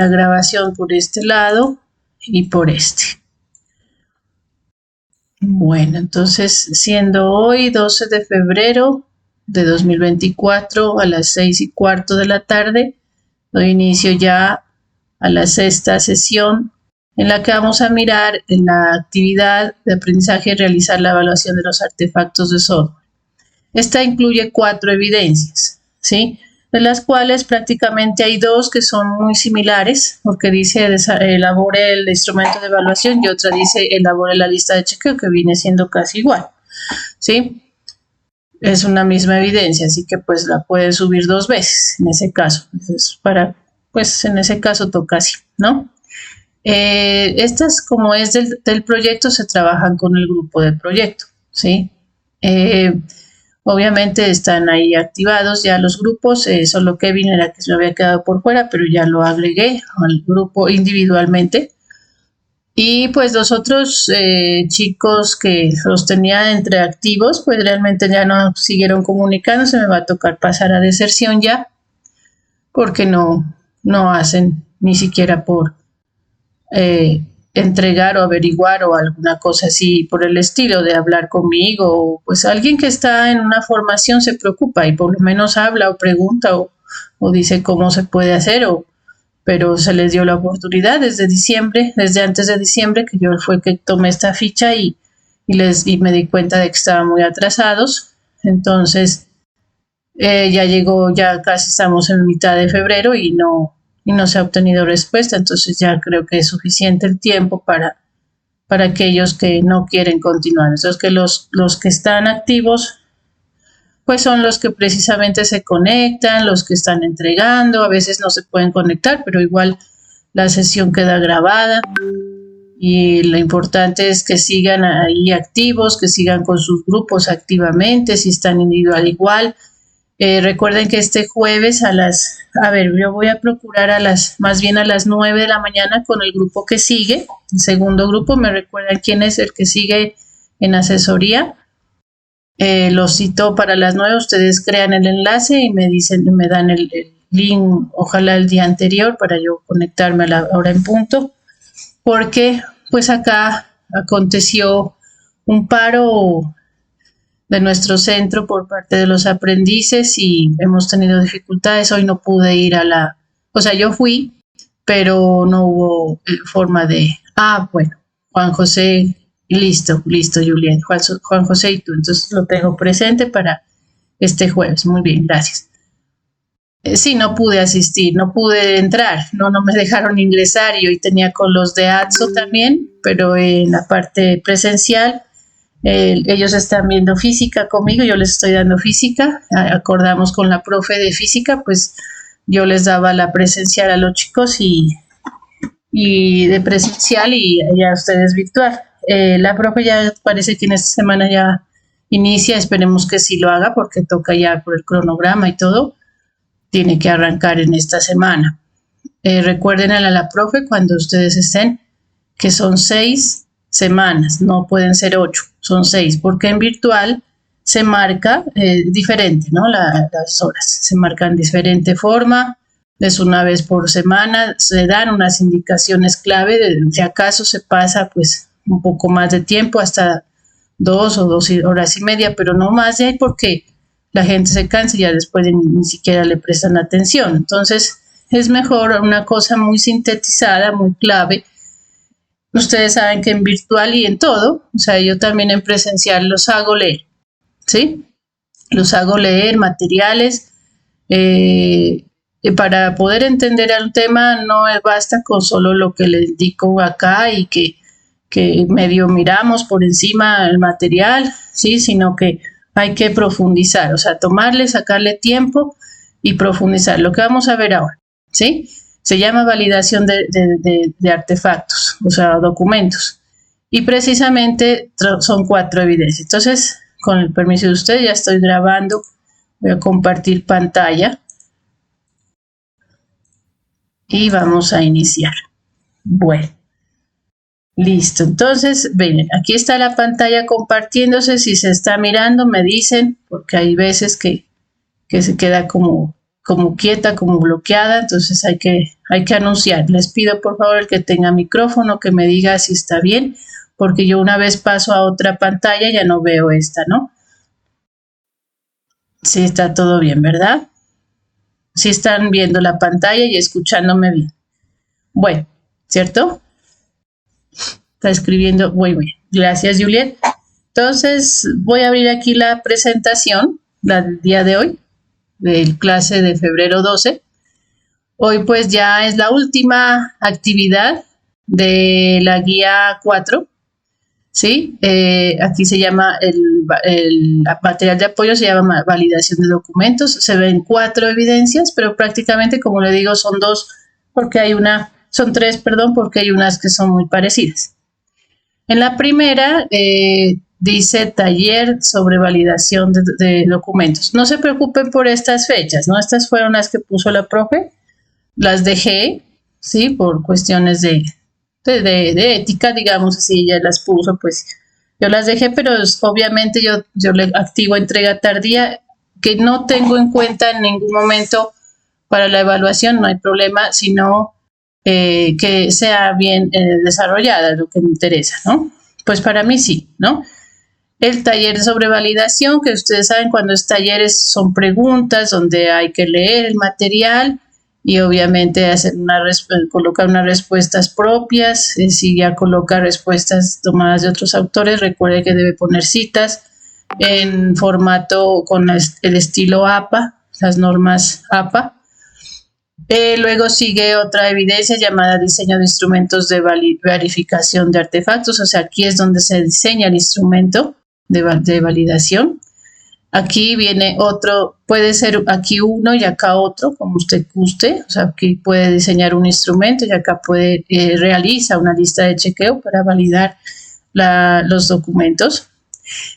la grabación por este lado y por este. Bueno, entonces siendo hoy 12 de febrero de 2024 a las 6:15 de la tarde, doy inicio ya a la sexta sesión en la que vamos a mirar en la actividad de aprendizaje y realizar la evaluación de los artefactos de software. Esta incluye 4 evidencias, ¿sí? De las cuales prácticamente hay 2 que son muy similares, porque dice elabore el instrumento de evaluación y otra dice elabore la lista de chequeo, que viene siendo casi igual, ¿sí? Es una misma evidencia, así que pues la pueden subir 2 veces en ese caso. Pues en ese caso toca así, ¿no? Estas, como es del proyecto, se trabajan con el grupo de proyecto, ¿sí? Obviamente están ahí activados ya los grupos, solo Kevin era que se me había quedado por fuera, pero ya lo agregué al grupo individualmente. Y pues los otros chicos que los tenía entre activos, pues realmente ya no siguieron comunicándose, me va a tocar pasar a deserción ya, porque no hacen ni siquiera por entregar o averiguar o alguna cosa así por el estilo de hablar conmigo. Pues alguien que está en una formación se preocupa y por lo menos habla o pregunta o dice cómo se puede hacer, pero se les dio la oportunidad desde antes de diciembre, que yo fue que tomé esta ficha y me di cuenta de que estaban muy atrasados. Entonces ya llegó, ya casi estamos en mitad de febrero y no se ha obtenido respuesta, entonces ya creo que es suficiente el tiempo para aquellos que no quieren continuar. Entonces que los que están activos pues son los que precisamente se conectan, los que están entregando, a veces no se pueden conectar, pero igual la sesión queda grabada y lo importante es que sigan ahí activos, que sigan con sus grupos activamente, si están individual igual. Recuerden que este jueves yo voy a procurar más bien a las 9 de la mañana con el grupo que sigue, el segundo grupo. Me recuerdan quién es el que sigue en asesoría. Los cito para las 9, ustedes crean el enlace y me dan el link, ojalá el día anterior, para yo conectarme a la hora en punto, porque pues acá aconteció un paro de nuestro centro por parte de los aprendices y hemos tenido dificultades. Hoy no pude ir yo fui, pero no hubo forma de, bueno, Juan José, listo, Julián, Juan José y tú, entonces lo tengo presente para este jueves. Muy bien, gracias. Sí, no pude asistir, no pude entrar, no me dejaron ingresar y hoy tenía con los de ATSO también, pero en la parte presencial. Ellos están viendo física conmigo, yo les estoy dando física, acordamos con la profe de física, pues yo les daba la presencial a los chicos y de presencial y ya ustedes virtual. La profe ya parece que en esta semana ya inicia, esperemos que sí lo haga porque toca ya por el cronograma y todo, tiene que arrancar en esta semana. Recuerden a la profe cuando ustedes estén que son 6 semanas, no pueden ser 8, son 6, porque en virtual se marca diferente, ¿no? Las horas se marcan de diferente forma, es una vez por semana, se dan unas indicaciones clave, si acaso se pasa pues un poco más de tiempo, hasta 2 o 2 horas y media, pero no más de ahí porque la gente se cansa y ya después ni siquiera le prestan atención. Entonces es mejor una cosa muy sintetizada, muy clave. Ustedes saben que en virtual y en todo, o sea, yo también en presencial los hago leer, ¿sí? Los hago leer materiales. Para poder entender el tema no basta con solo lo que les indico acá y que medio miramos por encima el material, ¿sí? Sino que hay que profundizar, o sea, sacarle tiempo y profundizar. Lo que vamos a ver ahora, ¿sí? Se llama validación de artefactos, o sea, documentos. Y precisamente son 4 evidencias. Entonces, con el permiso de ustedes, ya estoy grabando. Voy a compartir pantalla. Y vamos a iniciar. Bueno, listo. Entonces, ven, aquí está la pantalla compartiéndose. Si se está mirando, me dicen, porque hay veces que se queda como como quieta, como bloqueada, entonces hay que anunciar. Les pido por favor el que tenga micrófono que me diga si está bien, porque yo una vez paso a otra pantalla ya no veo esta, ¿no? Sí, está todo bien, ¿verdad? Sí están viendo la pantalla y escuchándome bien. Bueno, ¿cierto? Está escribiendo muy bien. Gracias, Juliet. Entonces, voy a abrir aquí la presentación, la del día de hoy, de clase de febrero 12. Hoy pues ya es la última actividad de la guía 4, ¿sí? Aquí se llama el material de apoyo, se llama validación de documentos. Se ven 4 evidencias, pero prácticamente, como le digo, son 2, porque son 3, perdón, porque hay unas que son muy parecidas. En la primera dice taller sobre validación de documentos. No se preocupen por estas fechas, ¿no? Estas fueron las que puso la profe. Las dejé, ¿sí? Por cuestiones de ética, digamos, así ella las puso, pues yo las dejé, pero obviamente yo le activo entrega tardía, que no tengo en cuenta en ningún momento para la evaluación, no hay problema, sino que sea bien desarrollada, lo que me interesa, ¿no? Pues para mí sí, ¿no? El taller sobre validación, que ustedes saben, cuando es talleres son preguntas donde hay que leer el material y obviamente colocar unas respuestas propias. Si ya coloca respuestas tomadas de otros autores, recuerde que debe poner citas en formato con el estilo APA, las normas APA. Luego sigue otra evidencia llamada diseño de instrumentos de verificación de artefactos, o sea, aquí es donde se diseña el instrumento de validación. Aquí viene otro, puede ser aquí uno y acá otro, como usted guste, o sea, aquí puede diseñar un instrumento y acá realiza una lista de chequeo para validar los documentos.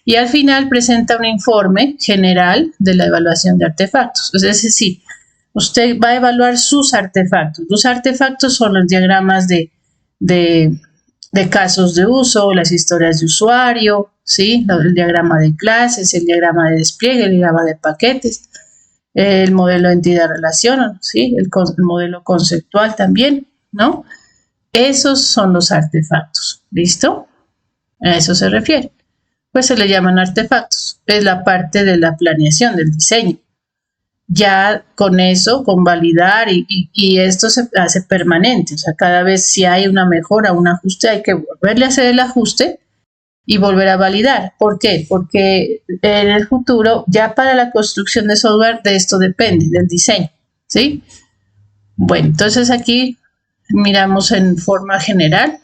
Y al final presenta un informe general de la evaluación de artefactos, es decir, usted va a evaluar sus artefactos. Los artefactos son los diagramas de casos de uso, las historias de usuario, ¿sí? El diagrama de clases, el diagrama de despliegue, el diagrama de paquetes, el modelo de entidad-relación, ¿sí? El modelo conceptual también, ¿no? Esos son los artefactos, ¿listo? A eso se refiere. Pues se le llaman artefactos. Es la parte de la planeación, del diseño. Ya con eso, con validar y esto se hace permanente, o sea, cada vez si hay una mejora, un ajuste, hay que volverle a hacer el ajuste y volver a validar. ¿Por qué? Porque en el futuro, ya para la construcción de software, de esto depende, del diseño, ¿sí? Bueno, entonces aquí miramos en forma general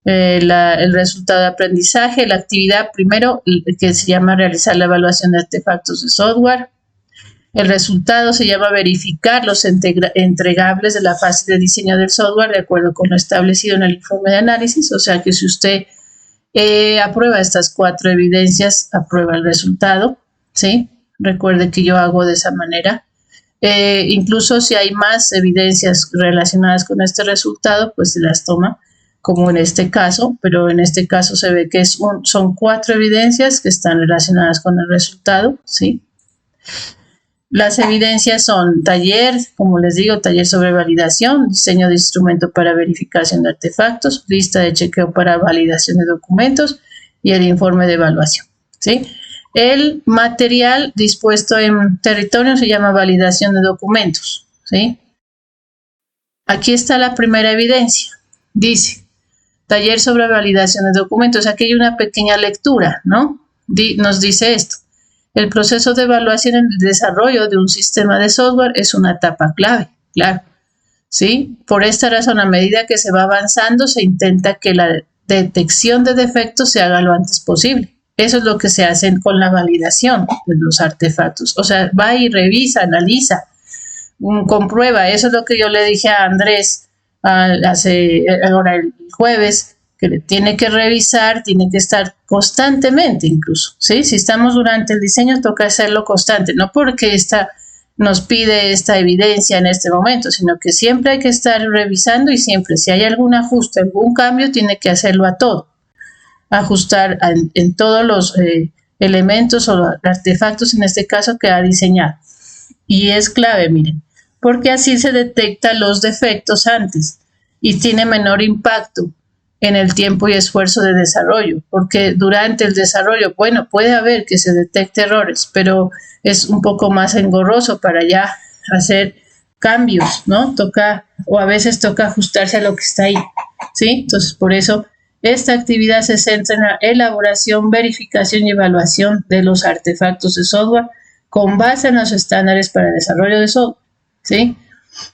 el resultado de aprendizaje, la actividad primero, que se llama realizar la evaluación de artefactos de software. El resultado se llama verificar los entregables de la fase de diseño del software de acuerdo con lo establecido en el informe de análisis. O sea que si usted aprueba estas 4 evidencias, aprueba el resultado, ¿sí? Recuerde que yo hago de esa manera. Incluso si hay más evidencias relacionadas con este resultado, pues se las toma, como en este caso, pero en este caso se ve que son 4 evidencias que están relacionadas con el resultado, ¿sí? Las evidencias son taller, como les digo, taller sobre validación, diseño de instrumento para verificación de artefactos, lista de chequeo para validación de documentos y el informe de evaluación, ¿sí? El material dispuesto en territorio se llama validación de documentos, ¿sí? Aquí está la primera evidencia. Dice, taller sobre validación de documentos. Aquí hay una pequeña lectura, ¿no? Nos dice esto. El proceso de evaluación en el desarrollo de un sistema de software es una etapa clave, claro, ¿sí? Por esta razón, a medida que se va avanzando, se intenta que la detección de defectos se haga lo antes posible. Eso es lo que se hace con la validación de los artefactos. O sea, va y revisa, analiza, comprueba. Eso es lo que yo le dije a Andrés ahora el jueves, que le tiene que revisar, tiene que estar constantemente incluso, ¿sí? Si estamos durante el diseño, toca hacerlo constante, no porque nos pide esta evidencia en este momento, sino que siempre hay que estar revisando y siempre, si hay algún ajuste, algún cambio, tiene que hacerlo a todo, ajustar en todos los elementos o artefactos, en este caso, que ha diseñado. Y es clave, miren, porque así se detectan los defectos antes y tiene menor impacto en el tiempo y esfuerzo de desarrollo, porque durante el desarrollo, bueno, puede haber que se detecte errores, pero es un poco más engorroso para ya hacer cambios, ¿no? Toca, o a veces toca ajustarse a lo que está ahí, ¿sí? Entonces, por eso, esta actividad se centra en la elaboración, verificación y evaluación de los artefactos de software con base en los estándares para el desarrollo de software, ¿sí?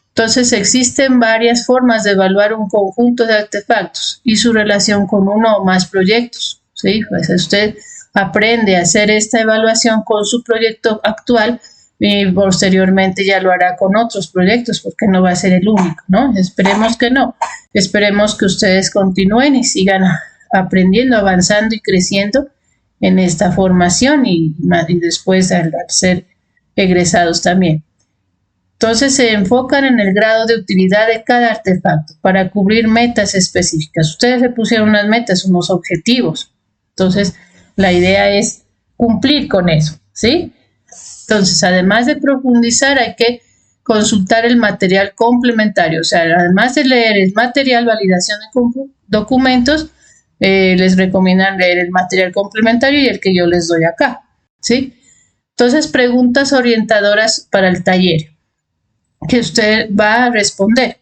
Entonces, existen varias formas de evaluar un conjunto de artefactos y su relación con uno o más proyectos, ¿sí? Pues usted aprende a hacer esta evaluación con su proyecto actual y posteriormente ya lo hará con otros proyectos porque no va a ser el único, ¿no? Esperemos que no. Esperemos que ustedes continúen y sigan aprendiendo, avanzando y creciendo en esta formación y después al ser egresados también. Entonces se enfocan en el grado de utilidad de cada artefacto para cubrir metas específicas. Ustedes se pusieron unas metas, unos objetivos. Entonces la idea es cumplir con eso, ¿sí? Entonces, además de profundizar, hay que consultar el material complementario. O sea, además de leer el material, validación de documentos, les recomiendan leer el material complementario y el que yo les doy acá, ¿sí? Entonces, preguntas orientadoras para el taller que usted va a responder.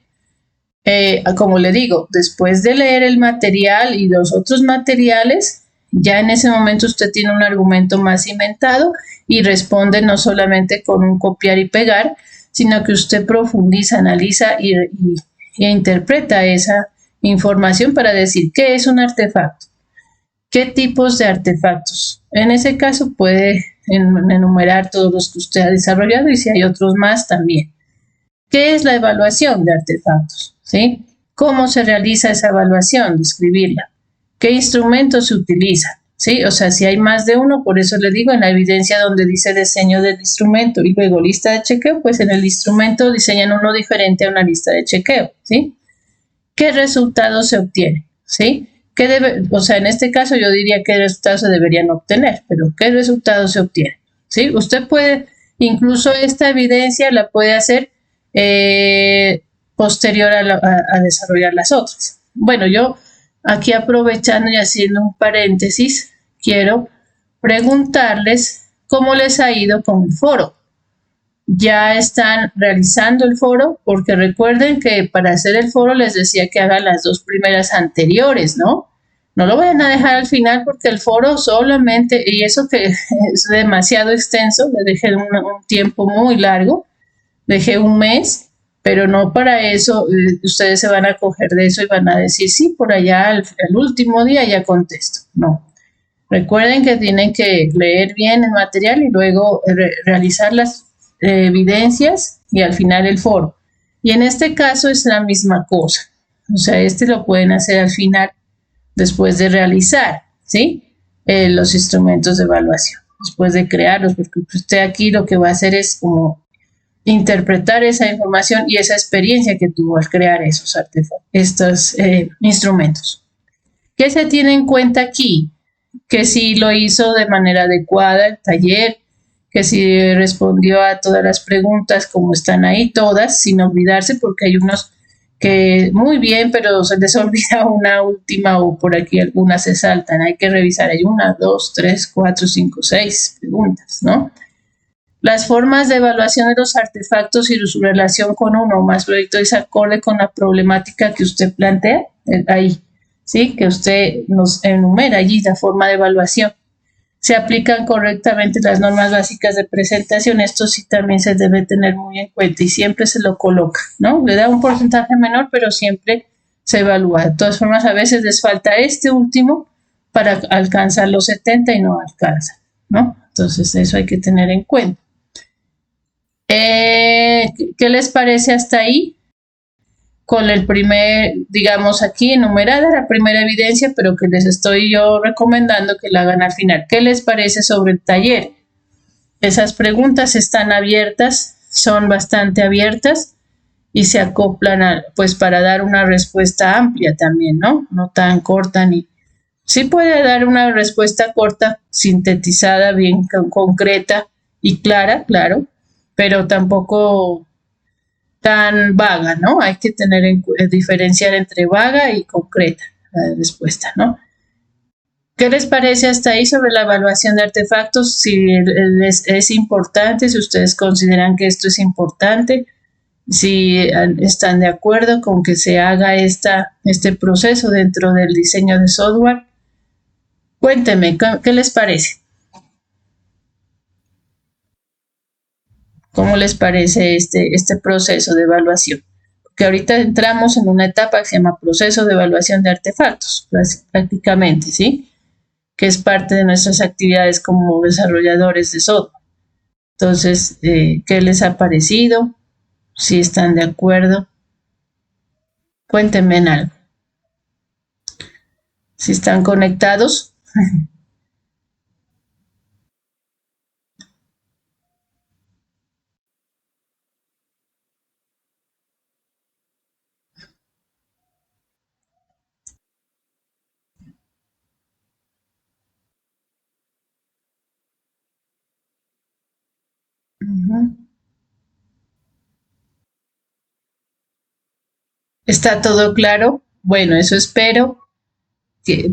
Como le digo, después de leer el material y los otros materiales, ya en ese momento usted tiene un argumento más cimentado y responde no solamente con un copiar y pegar, sino que usted profundiza, analiza e interpreta esa información para decir qué es un artefacto, qué tipos de artefactos. En ese caso puede enumerar todos los que usted ha desarrollado y si hay otros más también. ¿Qué es la evaluación de artefactos? ¿Sí? ¿Cómo se realiza esa evaluación? Describirla. ¿Qué instrumentos se utilizan? ¿Sí? O sea, si hay más de uno, por eso le digo, en la evidencia donde dice diseño del instrumento y luego lista de chequeo, pues en el instrumento diseñan uno diferente a una lista de chequeo, ¿sí? ¿Qué resultados se obtienen? ¿Sí? O sea, en este caso yo diría qué resultados se deberían obtener, pero ¿qué resultados se obtienen? ¿Sí? Usted puede, incluso esta evidencia la puede hacer posterior a desarrollar las otras. Bueno, yo aquí aprovechando y haciendo un paréntesis, quiero preguntarles cómo les ha ido con el foro. ¿Ya están realizando el foro? Porque recuerden que para hacer el foro les decía que hagan las dos primeras anteriores, ¿no? No lo vayan a dejar al final porque el foro solamente, y eso que es demasiado extenso, le dejé un tiempo muy largo, dejé un mes, pero no para eso ustedes se van a coger de eso y van a decir, sí, por allá al último día ya contesto. No. Recuerden que tienen que leer bien el material y luego realizar las evidencias y al final el foro. Y en este caso es la misma cosa. O sea, lo pueden hacer al final después de realizar, ¿sí? Los instrumentos de evaluación, después de crearlos, porque usted aquí lo que va a hacer es como interpretar esa información y esa experiencia que tuvo al crear esos artefactos, estos instrumentos. ¿Qué se tiene en cuenta aquí? Que si lo hizo de manera adecuada el taller, que si respondió a todas las preguntas como están ahí todas, sin olvidarse, porque hay unos que muy bien, pero se les olvida una última o por aquí algunas se saltan. Hay que revisar, hay 1, 2, 3, 4, 5, 6 preguntas, ¿no? Las formas de evaluación de los artefactos y su relación con uno o más proyectos es acorde con la problemática que usted plantea ahí, ¿sí? Que usted nos enumera allí la forma de evaluación. Se aplican correctamente las normas básicas de presentación. Esto sí también se debe tener muy en cuenta y siempre se lo coloca, ¿no? Le da un porcentaje menor, pero siempre se evalúa. De todas formas, a veces les falta este último para alcanzar los 70 y no alcanza, ¿no? Entonces, eso hay que tener en cuenta. ¿Qué les parece hasta ahí? Con el primer, digamos aquí enumerada la primera evidencia, pero que les estoy yo recomendando que la hagan al final. ¿Qué les parece sobre el taller? Esas preguntas están abiertas, son bastante abiertas y se acoplan pues para dar una respuesta amplia también, ¿no? No tan corta ni... Sí puede dar una respuesta corta, sintetizada, bien concreta y clara, claro, pero tampoco tan vaga, ¿no? Hay que diferenciar entre vaga y concreta la respuesta, ¿no? ¿Qué les parece hasta ahí sobre la evaluación de artefactos? Si es importante, si ustedes consideran que esto es importante, si están de acuerdo con que se haga este proceso dentro del diseño de software. Cuéntenme, ¿qué les parece? ¿Cómo les parece este proceso de evaluación? Porque ahorita entramos en una etapa que se llama proceso de evaluación de artefactos, prácticamente, ¿sí? Que es parte de nuestras actividades como desarrolladores de software. Entonces, ¿qué les ha parecido? Si están de acuerdo, cuéntenme en algo. Si están conectados. ¿Está todo claro? Bueno, eso espero.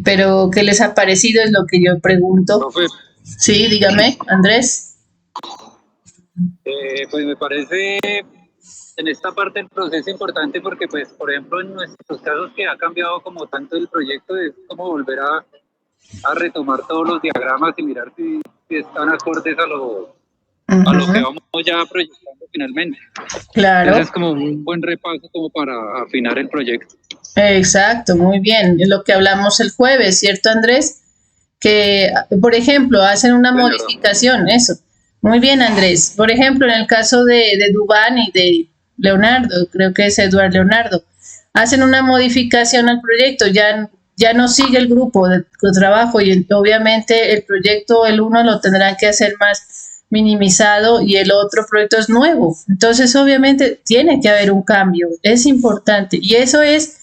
Pero, ¿qué les ha parecido? Es lo que yo pregunto. Profe, Sí, dígame, Andrés. pues me parece en esta parte el proceso importante porque, pues, por ejemplo, en nuestros casos que ha cambiado como tanto el proyecto, es como volver a retomar todos los diagramas y mirar si están acordes a lo que vamos ya proyectando finalmente. Claro. Entonces es como un buen repaso como para afinar el proyecto. Exacto, muy bien. Es lo que hablamos el jueves, ¿cierto, Andrés? Que, por ejemplo, hacen una modificación, eso. Muy bien, Andrés. Por ejemplo, en el caso de Dubán y de Leonardo, creo que es Eduardo Leonardo, hacen una modificación al proyecto, ya no sigue el grupo de trabajo y obviamente el proyecto, el uno lo tendrán que hacer más minimizado y el otro proyecto es nuevo. Entonces, obviamente, tiene que haber un cambio, es importante y eso es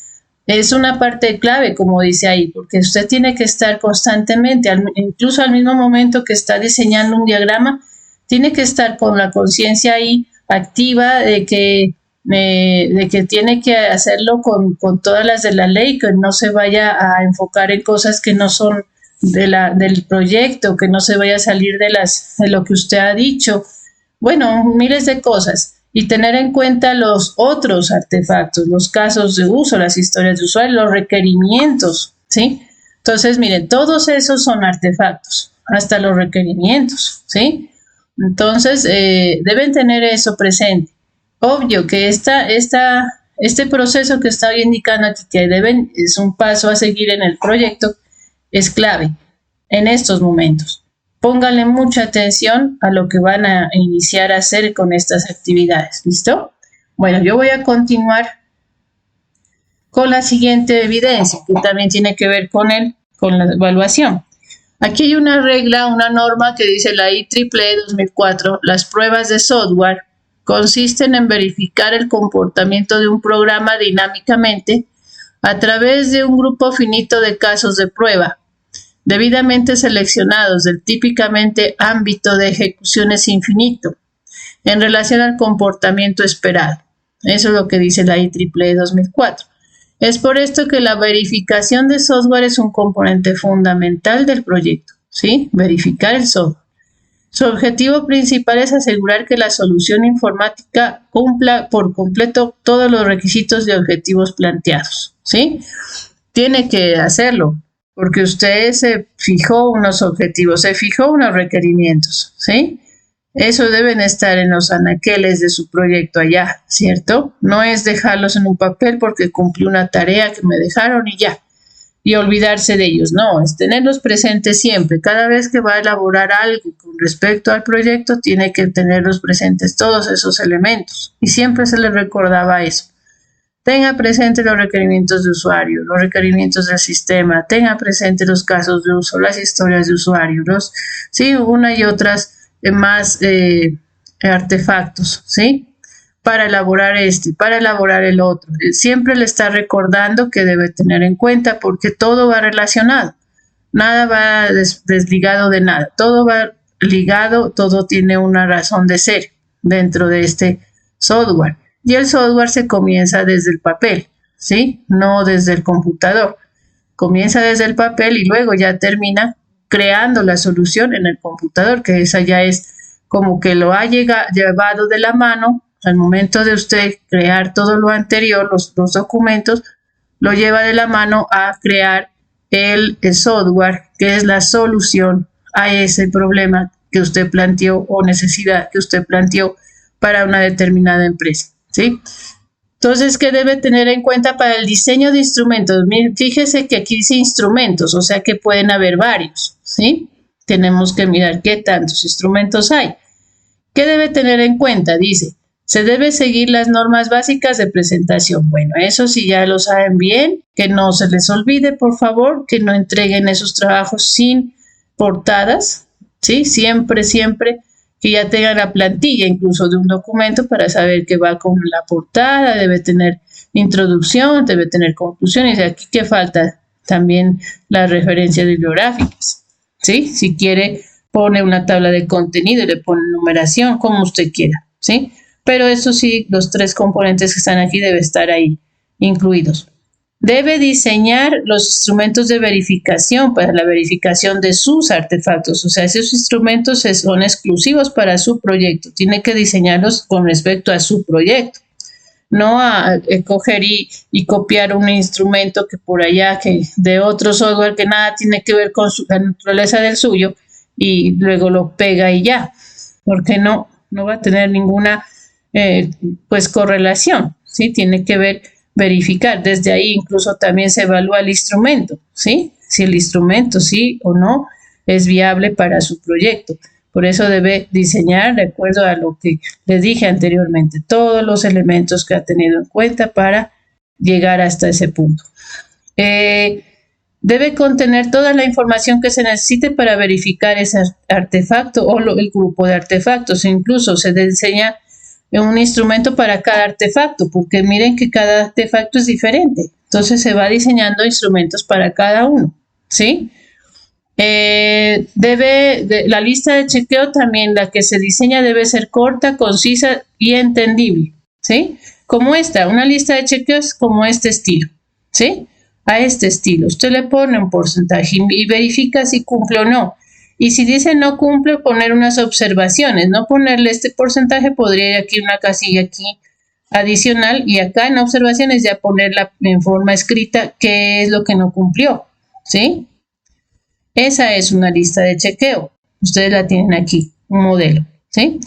una parte clave, como dice ahí, porque usted tiene que estar constantemente, incluso al mismo momento que está diseñando un diagrama, tiene que estar con la conciencia ahí activa de que tiene que hacerlo con todas las de la ley, que no se vaya a enfocar en cosas que no son del proyecto, que no se vaya a salir de lo que usted ha dicho. Bueno, miles de cosas. Y tener en cuenta los otros artefactos, los casos de uso, las historias de usuario, los requerimientos, ¿sí? Entonces, miren, todos esos son artefactos, hasta los requerimientos, ¿sí? Entonces, deben tener eso presente. Obvio que este proceso que está indicando aquí, que es un paso a seguir en el proyecto, es clave en estos momentos. Pónganle mucha atención a lo que van a iniciar a hacer con estas actividades. ¿Listo? Bueno, yo voy a continuar con la siguiente evidencia, que también tiene que ver con la evaluación. Aquí hay una regla, una norma que dice la IEEE 2004, las pruebas de software consisten en verificar el comportamiento de un programa dinámicamente a través de un grupo finito de casos de prueba, debidamente seleccionados del típicamente ámbito de ejecuciones infinito, en relación al comportamiento esperado. Eso es lo que dice la IEEE 2004. Es por esto que la verificación de software es un componente fundamental del proyecto, ¿sí? Verificar el software. Su objetivo principal es asegurar que la solución informática cumpla por completo todos los requisitos y objetivos planteados, ¿sí? Tiene que hacerlo, porque usted se fijó unos objetivos, se fijó unos requerimientos, ¿sí? Eso deben estar en los anaqueles de su proyecto allá, ¿cierto? No es dejarlos en un papel porque cumplí una tarea que me dejaron y ya, y olvidarse de ellos. No, es tenerlos presentes siempre. Cada vez que va a elaborar algo con respecto al proyecto, tiene que tenerlos presentes todos esos elementos. Y siempre se les recordaba eso. Tenga presente los requerimientos de usuario, los requerimientos del sistema, tenga presente los casos de uso, las historias de usuario, sí, una y otras más artefactos, ¿sí? Para elaborar para elaborar el otro. Siempre le está recordando que debe tener en cuenta porque todo va relacionado. Nada va desligado de nada. Todo va ligado, todo tiene una razón de ser, dentro de este software. Y el software se comienza desde el papel, ¿sí? No desde el computador. Comienza desde el papel y luego ya termina creando la solución en el computador, que esa ya es como que lo ha llevado de la mano al momento de usted crear todo lo anterior, los documentos, lo lleva de la mano a crear el software, que es la solución a ese problema que usted planteó o necesidad que usted planteó para una determinada empresa, ¿sí? Entonces, ¿qué debe tener en cuenta para el diseño de instrumentos? Fíjese que aquí dice instrumentos, o sea que pueden haber varios, ¿sí? Tenemos que mirar qué tantos instrumentos hay. ¿Qué debe tener en cuenta? Dice, se debe seguir las normas básicas de presentación. Bueno, eso sí ya lo saben bien, que no se les olvide, por favor, que no entreguen esos trabajos sin portadas, ¿sí? Siempre que ya tengan la plantilla incluso de un documento para saber que va con la portada, debe tener introducción, debe tener conclusiones. Y aquí que falta también las referencias bibliográficas, ¿sí? Si quiere, pone una tabla de contenido y le pone numeración, como usted quiera, ¿sí? Pero eso sí, los 3 componentes que están aquí deben estar ahí incluidos. Debe diseñar los instrumentos de verificación para la verificación de sus artefactos. O sea, esos instrumentos son exclusivos para su proyecto. Tiene que diseñarlos con respecto a su proyecto. No a coger y copiar un instrumento que por allá, que de otro software que nada tiene que ver con la naturaleza del suyo y luego lo pega y ya. Porque no va a tener ninguna pues correlación, ¿sí? Tiene que verificar. Desde ahí incluso también se evalúa el instrumento, ¿sí? Si el instrumento sí o no es viable para su proyecto. Por eso debe diseñar de acuerdo a lo que les dije anteriormente, todos los elementos que ha tenido en cuenta para llegar hasta ese punto. Debe contener toda la información que se necesite para verificar ese artefacto o el grupo de artefactos. Incluso se diseña un instrumento para cada artefacto, porque miren que cada artefacto es diferente. Entonces se va diseñando instrumentos para cada uno, ¿sí? La lista de chequeo también, la que se diseña debe ser corta, concisa y entendible, ¿sí? Como una lista de chequeos como este estilo, ¿sí? A este estilo. Usted le pone un porcentaje y verifica si cumple o no. Y si dice no cumple, poner unas observaciones, no ponerle este porcentaje, podría ir aquí una casilla aquí adicional y acá en observaciones ya ponerla en forma escrita qué es lo que no cumplió, ¿sí? Esa es una lista de chequeo. Ustedes la tienen aquí, un modelo, ¿sí?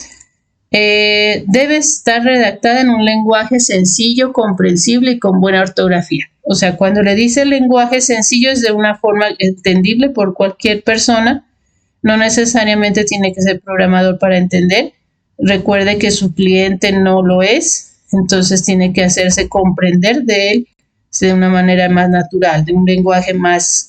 Debe estar redactada en un lenguaje sencillo, comprensible y con buena ortografía. O sea, cuando le dice lenguaje sencillo es de una forma entendible por cualquier persona. No necesariamente tiene que ser programador para entender. Recuerde que su cliente no lo es, entonces tiene que hacerse comprender de él de una manera más natural, de un lenguaje más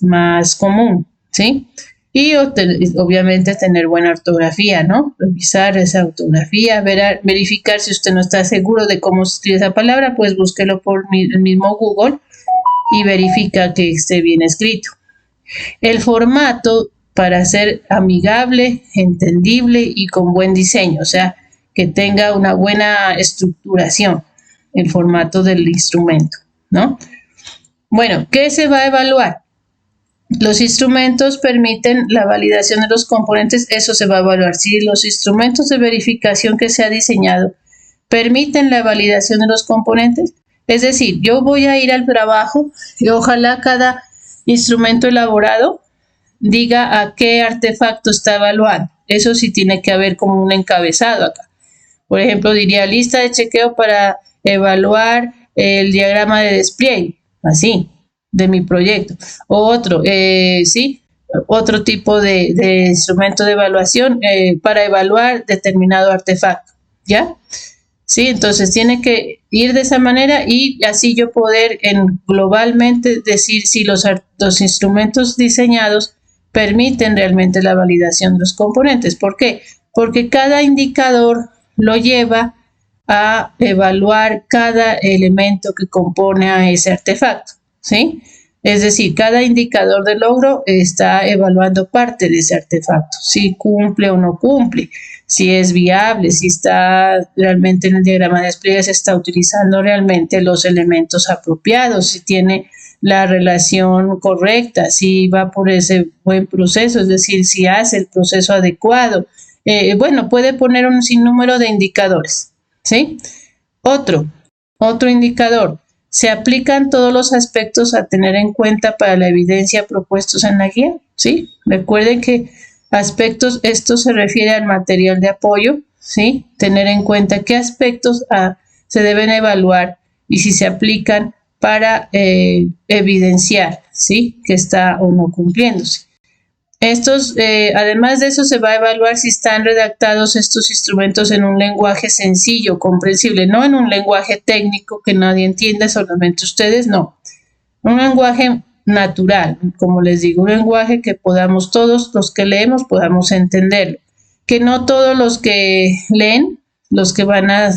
común, ¿sí? Y obviamente tener buena ortografía, ¿no? Revisar esa ortografía, verificar si usted no está seguro de cómo se escribe esa palabra, pues búsquelo por el mismo Google y verifica que esté bien escrito. El formato para ser amigable, entendible y con buen diseño, o sea, que tenga una buena estructuración, el formato del instrumento, ¿no? Bueno, ¿qué se va a evaluar? Los instrumentos permiten la validación de los componentes, eso se va a evaluar. Si los instrumentos de verificación que se ha diseñado permiten la validación de los componentes, es decir, yo voy a ir al trabajo y ojalá cada instrumento elaborado diga a qué artefacto está evaluando. Eso sí tiene que haber como un encabezado acá. Por ejemplo, diría lista de chequeo para evaluar el diagrama de despliegue, así, de mi proyecto. O otro, sí, otro tipo de instrumento de evaluación para evaluar determinado artefacto, ¿ya? Sí, entonces tiene que ir de esa manera y así yo poder globalmente decir si los instrumentos diseñados permiten realmente la validación de los componentes. ¿Por qué? Porque cada indicador lo lleva a evaluar cada elemento que compone a ese artefacto, ¿sí? Es decir, cada indicador de logro está evaluando parte de ese artefacto, si cumple o no cumple, si es viable, si está realmente en el diagrama de despliegue, se está utilizando realmente los elementos apropiados, si tiene la relación correcta, si va por ese buen proceso, es decir, si hace el proceso adecuado. Bueno, puede poner un sinnúmero de indicadores, ¿sí? Otro indicador, se aplican todos los aspectos a tener en cuenta para la evidencia propuestos en la guía, ¿sí? Recuerden que aspectos, esto se refiere al material de apoyo, ¿sí? Tener en cuenta qué aspectos se deben evaluar y si se aplican para evidenciar, ¿sí? Que está o no cumpliéndose. Además de eso, se va a evaluar si están redactados estos instrumentos en un lenguaje sencillo, comprensible, no en un lenguaje técnico que nadie entienda, solamente ustedes, no. Un lenguaje natural, como les digo, un lenguaje que podamos todos los que leemos podamos entenderlo. Que no todos los que leen, los que van a,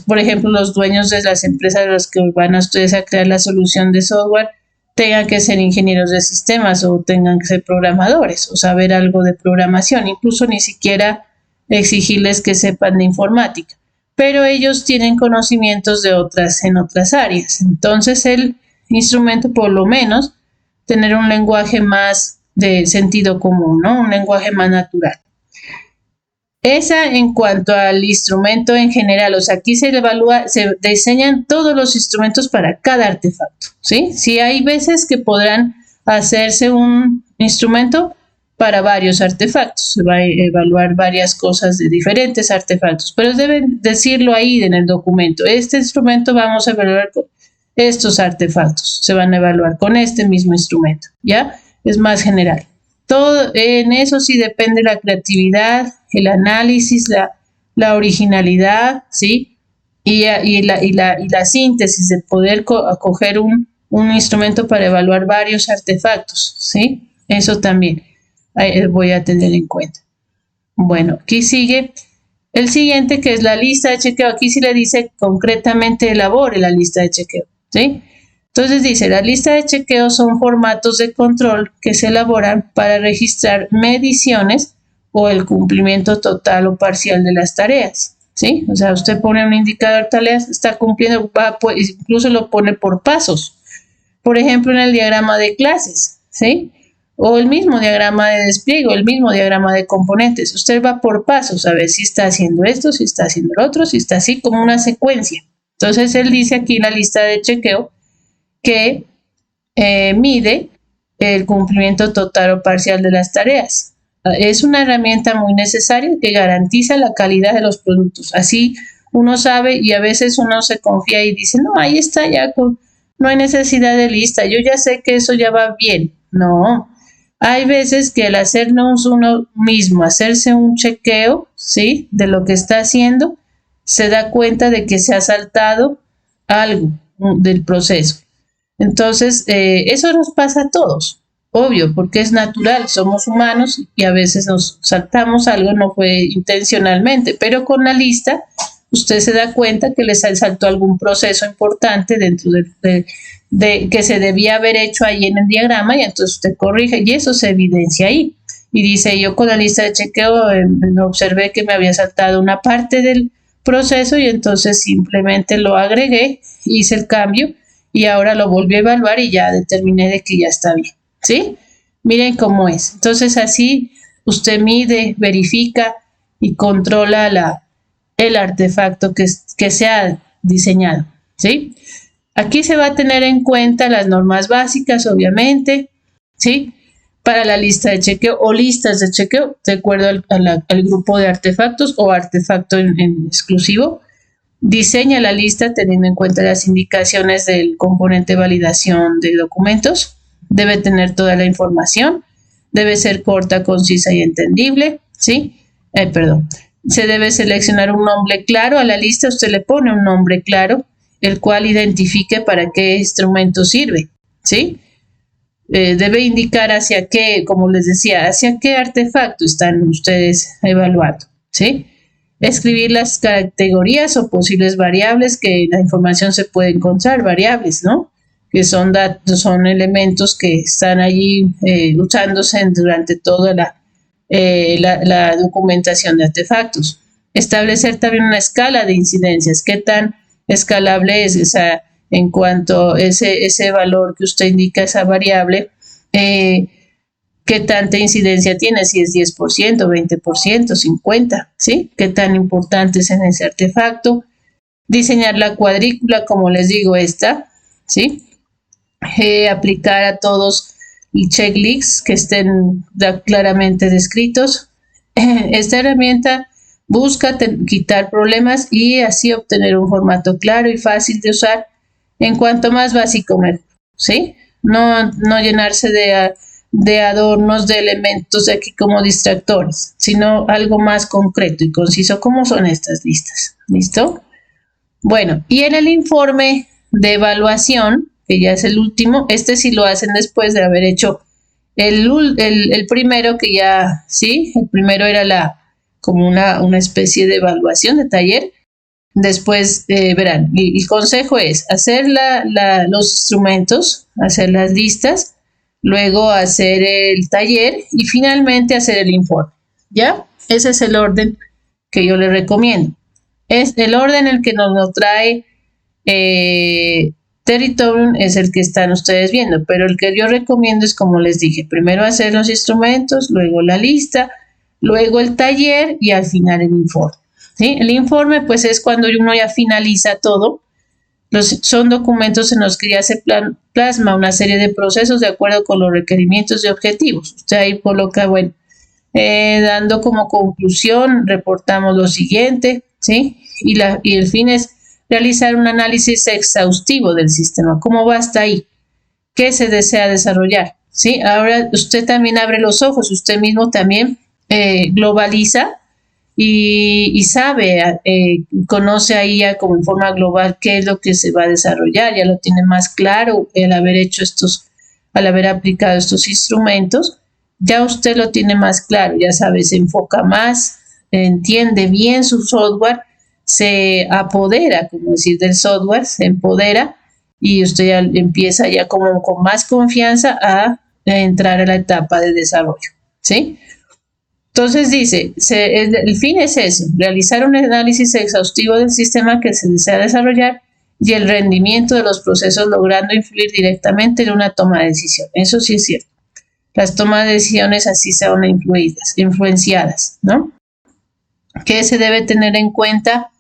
por ejemplo, los dueños de las empresas, los que van a ustedes a crear la solución de software, tengan que ser ingenieros de sistemas o tengan que ser programadores o saber algo de programación, incluso ni siquiera exigirles que sepan de informática, pero ellos tienen conocimientos en otras áreas. Entonces el instrumento, por lo menos, tener un lenguaje más de sentido común, ¿no? Un lenguaje más natural. Esa en cuanto al instrumento en general, o sea, aquí se diseñan todos los instrumentos para cada artefacto, ¿sí? Sí, hay veces que podrán hacerse un instrumento para varios artefactos, se va a evaluar varias cosas de diferentes artefactos, pero deben decirlo ahí en el documento, este instrumento vamos a evaluar con estos artefactos, se van a evaluar con este mismo instrumento, ¿ya? Es más general. Todo en eso sí depende la creatividad, el análisis, la originalidad, ¿sí? Y la síntesis de poder acoger un instrumento para evaluar varios artefactos, ¿sí? Eso también voy a tener en cuenta. Bueno, aquí sigue el siguiente, que es la lista de chequeo. Aquí sí le dice concretamente elabore la lista de chequeo, ¿sí? Entonces dice, la lista de chequeo son formatos de control que se elaboran para registrar mediciones o el cumplimiento total o parcial de las tareas, ¿sí? O sea, usted pone un indicador tareas, está cumpliendo, incluso lo pone por pasos. Por ejemplo, en el diagrama de clases, ¿sí? O el mismo diagrama de despliegue, o el mismo diagrama de componentes. Usted va por pasos a ver si está haciendo esto, si está haciendo lo otro, si está así como una secuencia. Entonces, él dice aquí en la lista de chequeo que mide el cumplimiento total o parcial de las tareas. Es una herramienta muy necesaria que garantiza la calidad de los productos. Así uno sabe, y a veces uno se confía y dice, no, ahí está ya, no hay necesidad de lista, yo ya sé que eso ya va bien. No, hay veces que el hacernos uno mismo, hacerse un chequeo, ¿sí?, de lo que está haciendo, se da cuenta de que se ha saltado algo del proceso. Entonces, eso nos pasa a todos, obvio, porque es natural, somos humanos y a veces nos saltamos algo, no fue intencionalmente, pero con la lista usted se da cuenta que le saltó algún proceso importante dentro de que se debía haber hecho ahí en el diagrama, y entonces usted corrige y eso se evidencia ahí. Y dice, yo con la lista de chequeo observé que me había saltado una parte del proceso y entonces simplemente lo agregué, hice el cambio y ahora lo volví a evaluar y ya determiné de que ya está bien, ¿sí? Miren cómo es. Entonces así usted mide, verifica y controla el artefacto que se ha diseñado, ¿sí? Aquí se va a tener en cuenta las normas básicas, obviamente, ¿sí?, para la lista de chequeo o listas de chequeo, de acuerdo al grupo de artefactos o artefacto en exclusivo. Diseña la lista teniendo en cuenta las indicaciones del componente de validación de documentos. Debe tener toda la información. Debe ser corta, concisa y entendible, ¿sí? Se debe seleccionar un nombre claro a la lista. Usted le pone un nombre claro, el cual identifique para qué instrumento sirve, ¿sí? Debe indicar hacia qué, como les decía, hacia qué artefacto están ustedes evaluando, ¿sí? Escribir las categorías o posibles variables que la información se puede encontrar, variables, ¿no?, que son elementos que están allí usándose durante toda la documentación de artefactos. Establecer también una escala de incidencias, qué tan escalable es, o sea, en cuanto a ese valor que usted indica, esa variable, qué tanta incidencia tiene, si es 10%, 20%, 50%, ¿sí? Qué tan importante es en ese artefacto. Diseñar la cuadrícula, como les digo, esta, ¿sí? Aplicar a todos checklists que estén claramente descritos. Esta herramienta busca quitar problemas y así obtener un formato claro y fácil de usar. En cuanto más básico mejor, ¿sí? No llenarse de adornos, de elementos de aquí como distractores, sino algo más concreto y conciso, como son estas listas. ¿Listo? Bueno, y en el informe de evaluación, que ya es el último, este sí lo hacen después de haber hecho el primero, que ya, ¿sí? El primero era como una especie de evaluación de taller. Después, verán, el consejo es hacer los instrumentos, hacer las listas, luego hacer el taller y finalmente hacer el informe. ¿Ya? Ese es el orden que yo les recomiendo. Es el orden en el que nos lo trae Territorium, es el que están ustedes viendo, pero el que yo recomiendo es, como les dije, primero hacer los instrumentos, luego la lista, luego el taller y al final el informe. ¿Sí? El informe, pues, es cuando uno ya finaliza todo. Son documentos en los que ya se plasma una serie de procesos de acuerdo con los requerimientos y objetivos. Usted ahí coloca, bueno, dando como conclusión, reportamos lo siguiente, ¿sí? Y el fin es realizar un análisis exhaustivo del sistema. ¿Cómo va hasta ahí? ¿Qué se desea desarrollar? ¿Sí? Ahora usted también abre los ojos, usted mismo también globaliza y sabe, conoce ahí ya como en forma global qué es lo que se va a desarrollar, ya lo tiene más claro al haber aplicado estos instrumentos, ya usted lo tiene más claro, ya sabe, se enfoca más, entiende bien su software, se apodera, como decir, del software, se empodera y usted ya empieza ya como con más confianza a entrar a la etapa de desarrollo, ¿sí? Entonces dice, el fin es eso, realizar un análisis exhaustivo del sistema que se desea desarrollar y el rendimiento de los procesos, logrando influir directamente en una toma de decisión. Eso sí es cierto. Las tomas de decisiones así son influenciadas, ¿no? ¿Qué se debe tener en cuenta?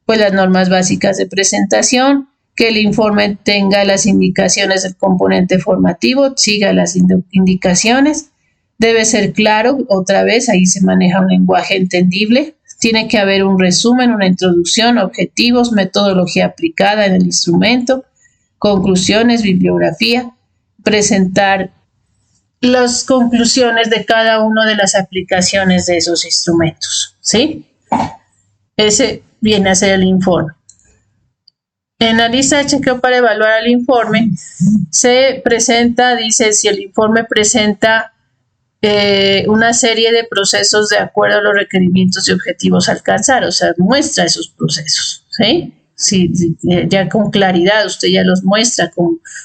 Pues las normas básicas de presentación, que el informe tenga las indicaciones del componente formativo, siga las indicaciones. Debe ser claro, otra vez, ahí se maneja un lenguaje entendible. Tiene que haber un resumen, una introducción, objetivos, metodología aplicada en el instrumento, conclusiones, bibliografía, presentar las conclusiones de cada una de las aplicaciones de esos instrumentos, ¿sí? Ese viene a ser el informe. En la lista de chequeo para evaluar el informe, se presenta, dice, si el informe presenta una serie de procesos de acuerdo a los requerimientos y objetivos a alcanzar, o sea, muestra esos procesos, ¿sí? Sí, ya con claridad usted ya los muestra,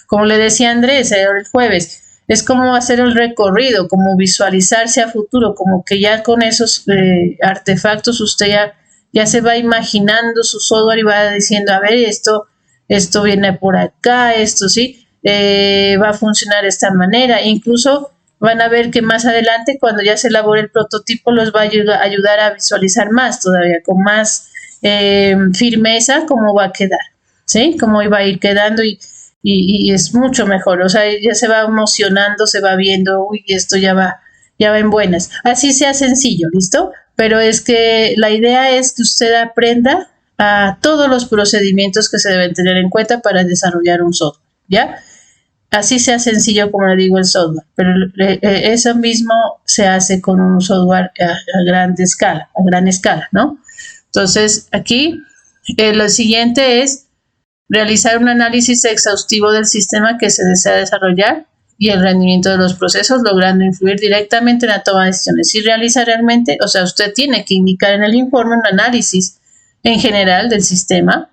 como le decía Andrés el jueves, es como hacer el recorrido, como visualizarse a futuro, como que ya con esos artefactos usted ya se va imaginando su software y va diciendo, a ver, esto viene por acá, esto sí, va a funcionar de esta manera, incluso van a ver que más adelante, cuando ya se elabore el prototipo, los va a ayudar a visualizar más todavía, con más firmeza cómo va a quedar, ¿sí? Cómo va a ir quedando y es mucho mejor, o sea, ya se va emocionando, se va viendo, uy, esto ya va en buenas. Así sea sencillo, ¿listo? Pero es que la idea es que usted aprenda a todos los procedimientos que se deben tener en cuenta para desarrollar un software, ¿ya? Así sea sencillo como le digo el software, pero eso mismo se hace con un software a gran escala, ¿no? Entonces, aquí lo siguiente es realizar un análisis exhaustivo del sistema que se desea desarrollar y el rendimiento de los procesos, logrando influir directamente en la toma de decisiones. Si realiza realmente, o sea, usted tiene que indicar en el informe un análisis en general del sistema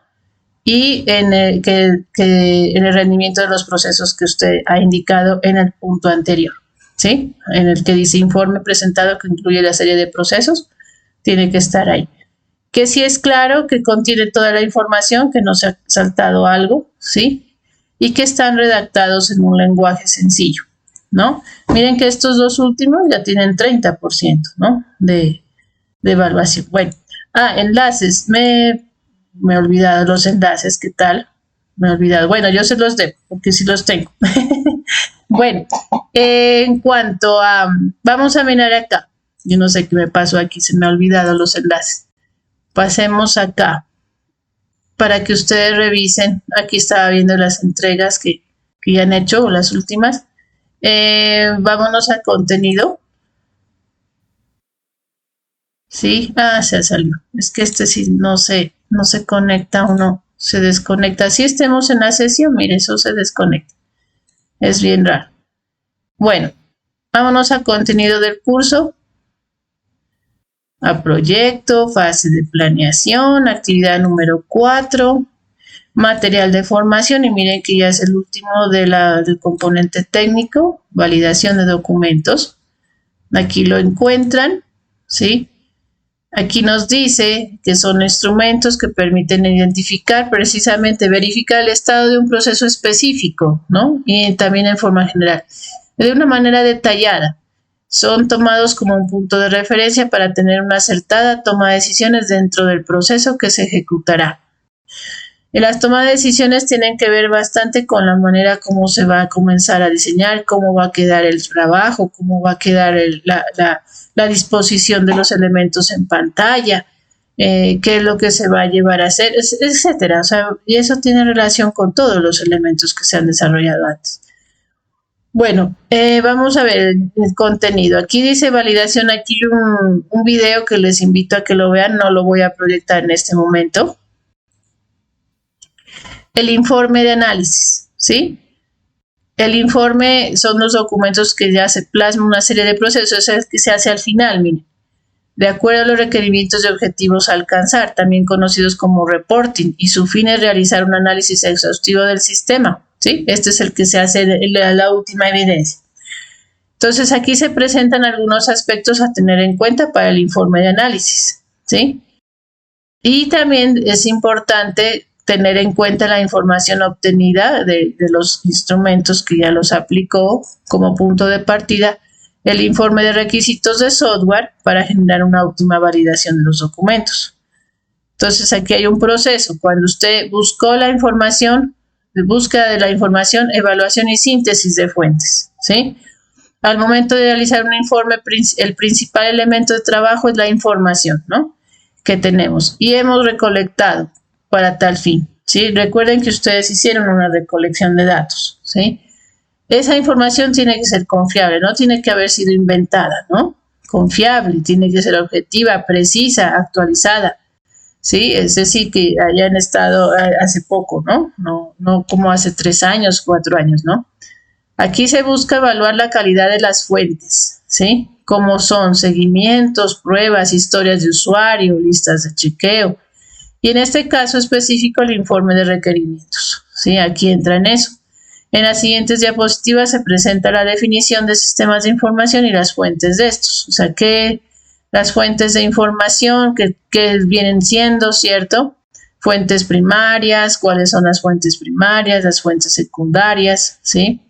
y en el rendimiento de los procesos que usted ha indicado en el punto anterior. ¿sí? En el que dice informe presentado que incluye la serie de procesos, tiene que estar ahí. Que sí es claro, que contiene toda la información, que no se ha saltado algo, ¿sí? Y que están redactados en un lenguaje sencillo, ¿no? Miren que estos dos últimos ya tienen 30%, ¿no? De evaluación. Bueno, enlaces. Me he olvidado los enlaces, ¿qué tal? Me he olvidado. Bueno, yo se los debo, porque sí los tengo. Bueno, en cuanto a... Vamos a mirar acá. Yo no sé qué me pasó aquí, se me ha olvidado los enlaces. Pasemos acá para que ustedes revisen. Aquí estaba viendo las entregas que ya han hecho, o las últimas. Vámonos a contenido. Sí, se salió. Es que este sí no se conecta, uno se desconecta. Si estemos en la sesión, mire, eso se desconecta. Es bien raro. Bueno, vámonos a contenido del curso. A proyecto, fase de planeación, actividad número 4, material de formación, y miren que ya es el último del componente técnico, validación de documentos. Aquí lo encuentran, ¿sí? Aquí nos dice que son instrumentos que permiten identificar, precisamente verificar el estado de un proceso específico, ¿no? Y también en forma general, de una manera detallada. Son tomados como un punto de referencia para tener una acertada toma de decisiones dentro del proceso que se ejecutará. Y las tomas de decisiones tienen que ver bastante con la manera como se va a comenzar a diseñar, cómo va a quedar el trabajo, cómo va a quedar la disposición de los elementos en pantalla, qué es lo que se va a llevar a hacer, etcétera. O sea, y eso tiene relación con todos los elementos que se han desarrollado antes. Bueno, vamos a ver el contenido. Aquí dice validación, aquí un video que les invito a que lo vean, no lo voy a proyectar en este momento. El informe de análisis, ¿sí? El informe son los documentos que ya se plasman una serie de procesos que se hace al final, miren. De acuerdo a los requerimientos y objetivos a alcanzar, también conocidos como reporting, y su fin es realizar un análisis exhaustivo del sistema, ¿sí? Este es el que se hace la última evidencia. Entonces, aquí se presentan algunos aspectos a tener en cuenta para el informe de análisis, ¿sí? Y también es importante tener en cuenta la información obtenida de los instrumentos que ya los aplicó como punto de partida, el informe de requisitos de software para generar una óptima validación de los documentos. Entonces, aquí hay un proceso. Cuando usted buscó la información, búsqueda de la información, evaluación y síntesis de fuentes, ¿sí? Al momento de realizar un informe, el principal elemento de trabajo es la información, ¿no? Que tenemos y hemos recolectado para tal fin, ¿sí? Recuerden que ustedes hicieron una recolección de datos, ¿sí? Esa información tiene que ser confiable, no tiene que haber sido inventada, ¿no? Confiable, tiene que ser objetiva, precisa, actualizada, ¿sí? Es decir, que hayan estado hace poco, ¿no? No como hace 3 años, 4 años, ¿no? Aquí se busca evaluar la calidad de las fuentes, ¿sí? Como son seguimientos, pruebas, historias de usuario, listas de chequeo. Y en este caso específico, el informe de requerimientos, ¿sí? Aquí entra en eso. En las siguientes diapositivas se presenta la definición de sistemas de información y las fuentes de estos. O sea, que las fuentes de información que vienen siendo, ¿cierto? Fuentes primarias, cuáles son las fuentes primarias, las fuentes secundarias, ¿sí?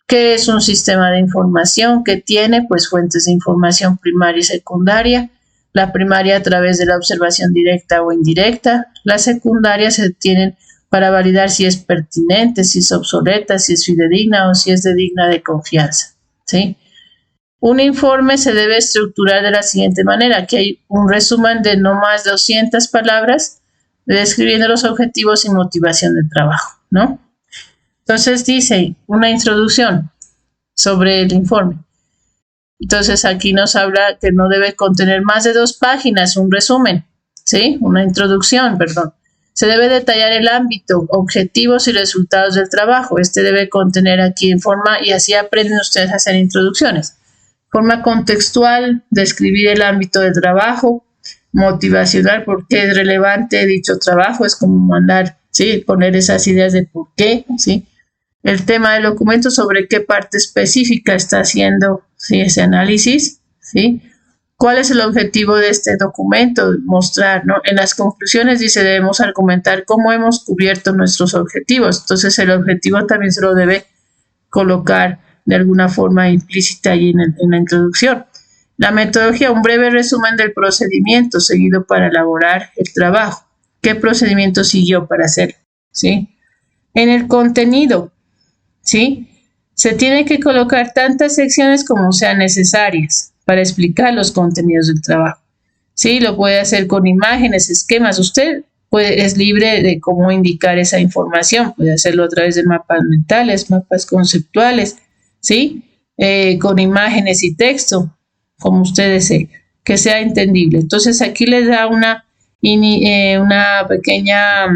¿Qué es un sistema de información? ¿Qué tiene? Pues fuentes de información primaria y secundaria. La primaria a través de la observación directa o indirecta. Las secundarias se tienen para validar si es pertinente, si es obsoleta, si es fidedigna o si es digna de confianza, ¿sí? Un informe se debe estructurar de la siguiente manera. Aquí hay un resumen de no más de 200 palabras describiendo los objetivos y motivación del trabajo, ¿no? Entonces dice una introducción sobre el informe. Entonces aquí nos habla que no debe contener más de 2 páginas, un resumen, ¿sí? Una introducción, perdón. Se debe detallar el ámbito, objetivos y resultados del trabajo. Este debe contener aquí en forma, y así aprenden ustedes a hacer introducciones. Forma contextual, describir el ámbito de trabajo, motivacional, por qué es relevante dicho trabajo, es como mandar, ¿sí? Poner esas ideas de por qué, ¿sí? el tema del documento, sobre qué parte específica está haciendo, ¿sí?, ese análisis, ¿sí? ¿Cuál es el objetivo de este documento? Mostrar, ¿no? En las conclusiones dice, debemos argumentar cómo hemos cubierto nuestros objetivos. Entonces, el objetivo también se lo debe colocar de alguna forma implícita ahí en la introducción. La metodología, un breve resumen del procedimiento seguido para elaborar el trabajo. ¿Qué procedimiento siguió para hacerlo? ¿Sí? En el contenido, ¿sí?, se tiene que colocar tantas secciones como sean necesarias para explicar los contenidos del trabajo. Sí, lo puede hacer con imágenes, esquemas. Usted es libre de cómo indicar esa información. Puede hacerlo a través de mapas mentales, mapas conceptuales, ¿sí? Con imágenes y texto, como usted desee, que sea entendible. Entonces aquí les da una pequeña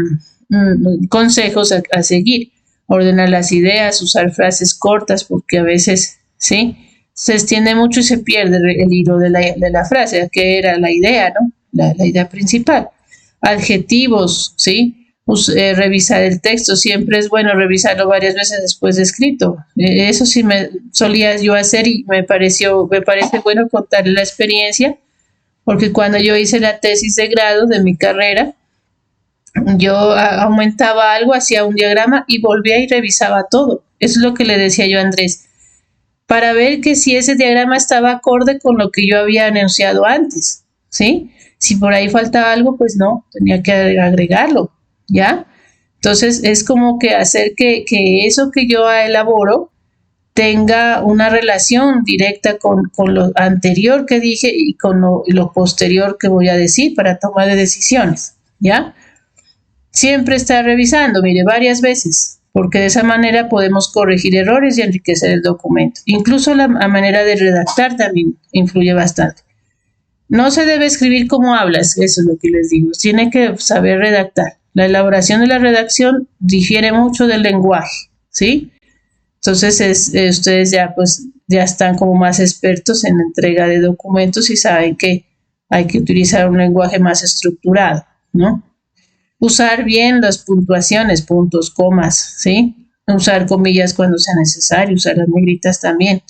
consejos a seguir. Ordenar las ideas, usar frases cortas, porque a veces, ¿sí?, se extiende mucho y se pierde el hilo de la frase, que era la idea, ¿no? La idea principal. Adjetivos, ¿sí? Revisar el texto, siempre es bueno revisarlo varias veces después de escrito. Eso sí me solía yo hacer y me parece bueno contarle la experiencia, porque cuando yo hice la tesis de grado de mi carrera, yo aumentaba algo, hacía un diagrama y volvía y revisaba todo. Eso es lo que le decía yo a Andrés, para ver que si ese diagrama estaba acorde con lo que yo había anunciado antes, ¿sí? Si por ahí faltaba algo, pues no, tenía que agregarlo, ¿ya? Entonces, es como que hacer que eso que yo elaboro tenga una relación directa con lo anterior que dije y con lo posterior que voy a decir para tomar decisiones, ¿ya? Siempre está revisando, mire, varias veces, porque de esa manera podemos corregir errores y enriquecer el documento. Incluso la manera de redactar también influye bastante. No se debe escribir como hablas, eso es lo que les digo. Tiene que saber redactar. La elaboración de la redacción difiere mucho del lenguaje, ¿sí? Entonces, ustedes ya están como más expertos en la entrega de documentos y saben que hay que utilizar un lenguaje más estructurado, ¿no? Usar bien las puntuaciones, puntos, comas, ¿sí? Usar comillas cuando sea necesario, usar las negritas también.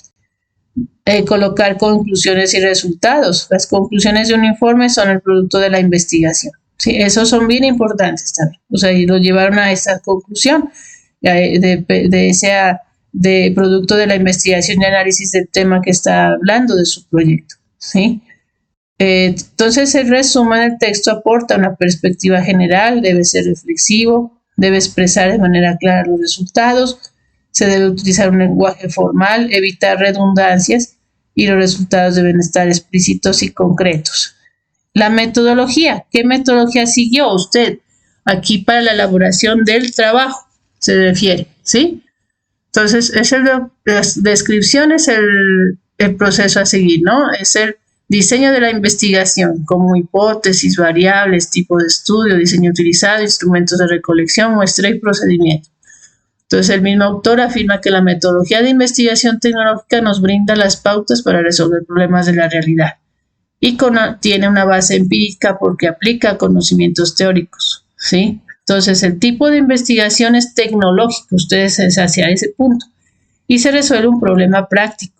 Colocar conclusiones y resultados. Las conclusiones de un informe son el producto de la investigación, ¿sí? Esos son bien importantes también. O sea, y lo llevaron a esta conclusión de producto de la investigación y análisis del tema que está hablando de su proyecto, ¿sí? Entonces, el resumen del texto aporta una perspectiva general, debe ser reflexivo, debe expresar de manera clara los resultados, se debe utilizar un lenguaje formal, evitar redundancias y los resultados deben estar explícitos y concretos. La metodología, ¿qué metodología siguió usted aquí para la elaboración del trabajo? Se refiere, ¿sí? Entonces, la descripción es el proceso a seguir, ¿no? Es el diseño de la investigación, como hipótesis, variables, tipo de estudio, diseño utilizado, instrumentos de recolección, muestra y procedimiento. Entonces, el mismo autor afirma que la metodología de investigación tecnológica nos brinda las pautas para resolver problemas de la realidad y tiene una base empírica porque aplica conocimientos teóricos, ¿sí? Entonces, el tipo de investigación es tecnológico, ustedes es hacia ese punto, y se resuelve un problema práctico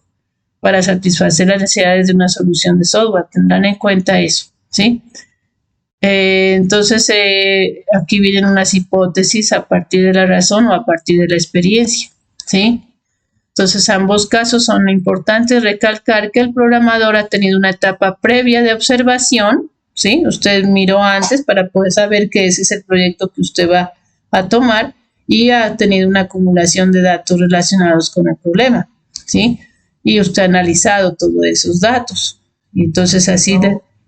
para satisfacer las necesidades de una solución de software. Tendrán en cuenta eso, ¿sí? Entonces, aquí vienen unas hipótesis a partir de la razón o a partir de la experiencia, ¿sí? Entonces, ambos casos son importantes. Recalcar que el programador ha tenido una etapa previa de observación, ¿sí? Usted miró antes para poder saber que ese es el proyecto que usted va a tomar y ha tenido una acumulación de datos relacionados con el problema, ¿sí? Y usted ha analizado todos esos datos. Y entonces así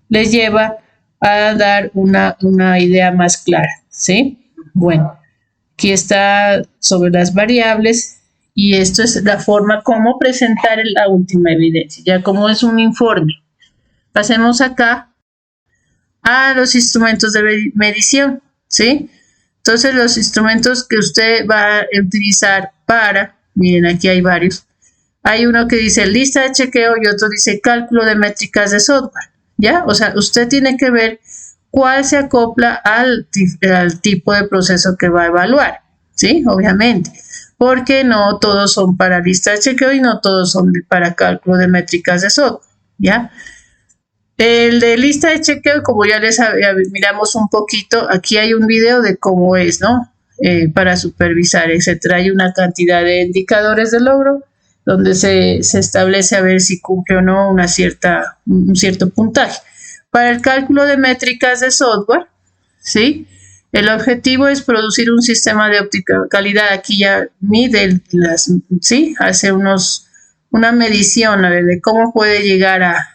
les lleva a dar una idea más clara, ¿sí? Bueno, aquí está sobre las variables y esto es la forma como presentar la última evidencia, ya como es un informe. Pasemos acá a los instrumentos de medición, ¿sí? Entonces los instrumentos que usted va a utilizar miren, aquí hay varios. Hay uno que dice lista de chequeo y otro dice cálculo de métricas de software, ¿ya? O sea, usted tiene que ver cuál se acopla al tipo de proceso que va a evaluar, ¿sí? Obviamente. porque no todos son para lista de chequeo y no todos son para cálculo de métricas de software, ¿ya? El de lista de chequeo, como ya miramos un poquito, aquí hay un video de cómo es, ¿no? Para supervisar, etcétera. Hay una cantidad de indicadores de logro donde se establece a ver si cumple o no un cierto puntaje. Para el cálculo de métricas de software, ¿sí? El objetivo es producir un sistema de óptima calidad. Aquí ya mide ¿sí? Hace una medición, a ver, de cómo puede llegar a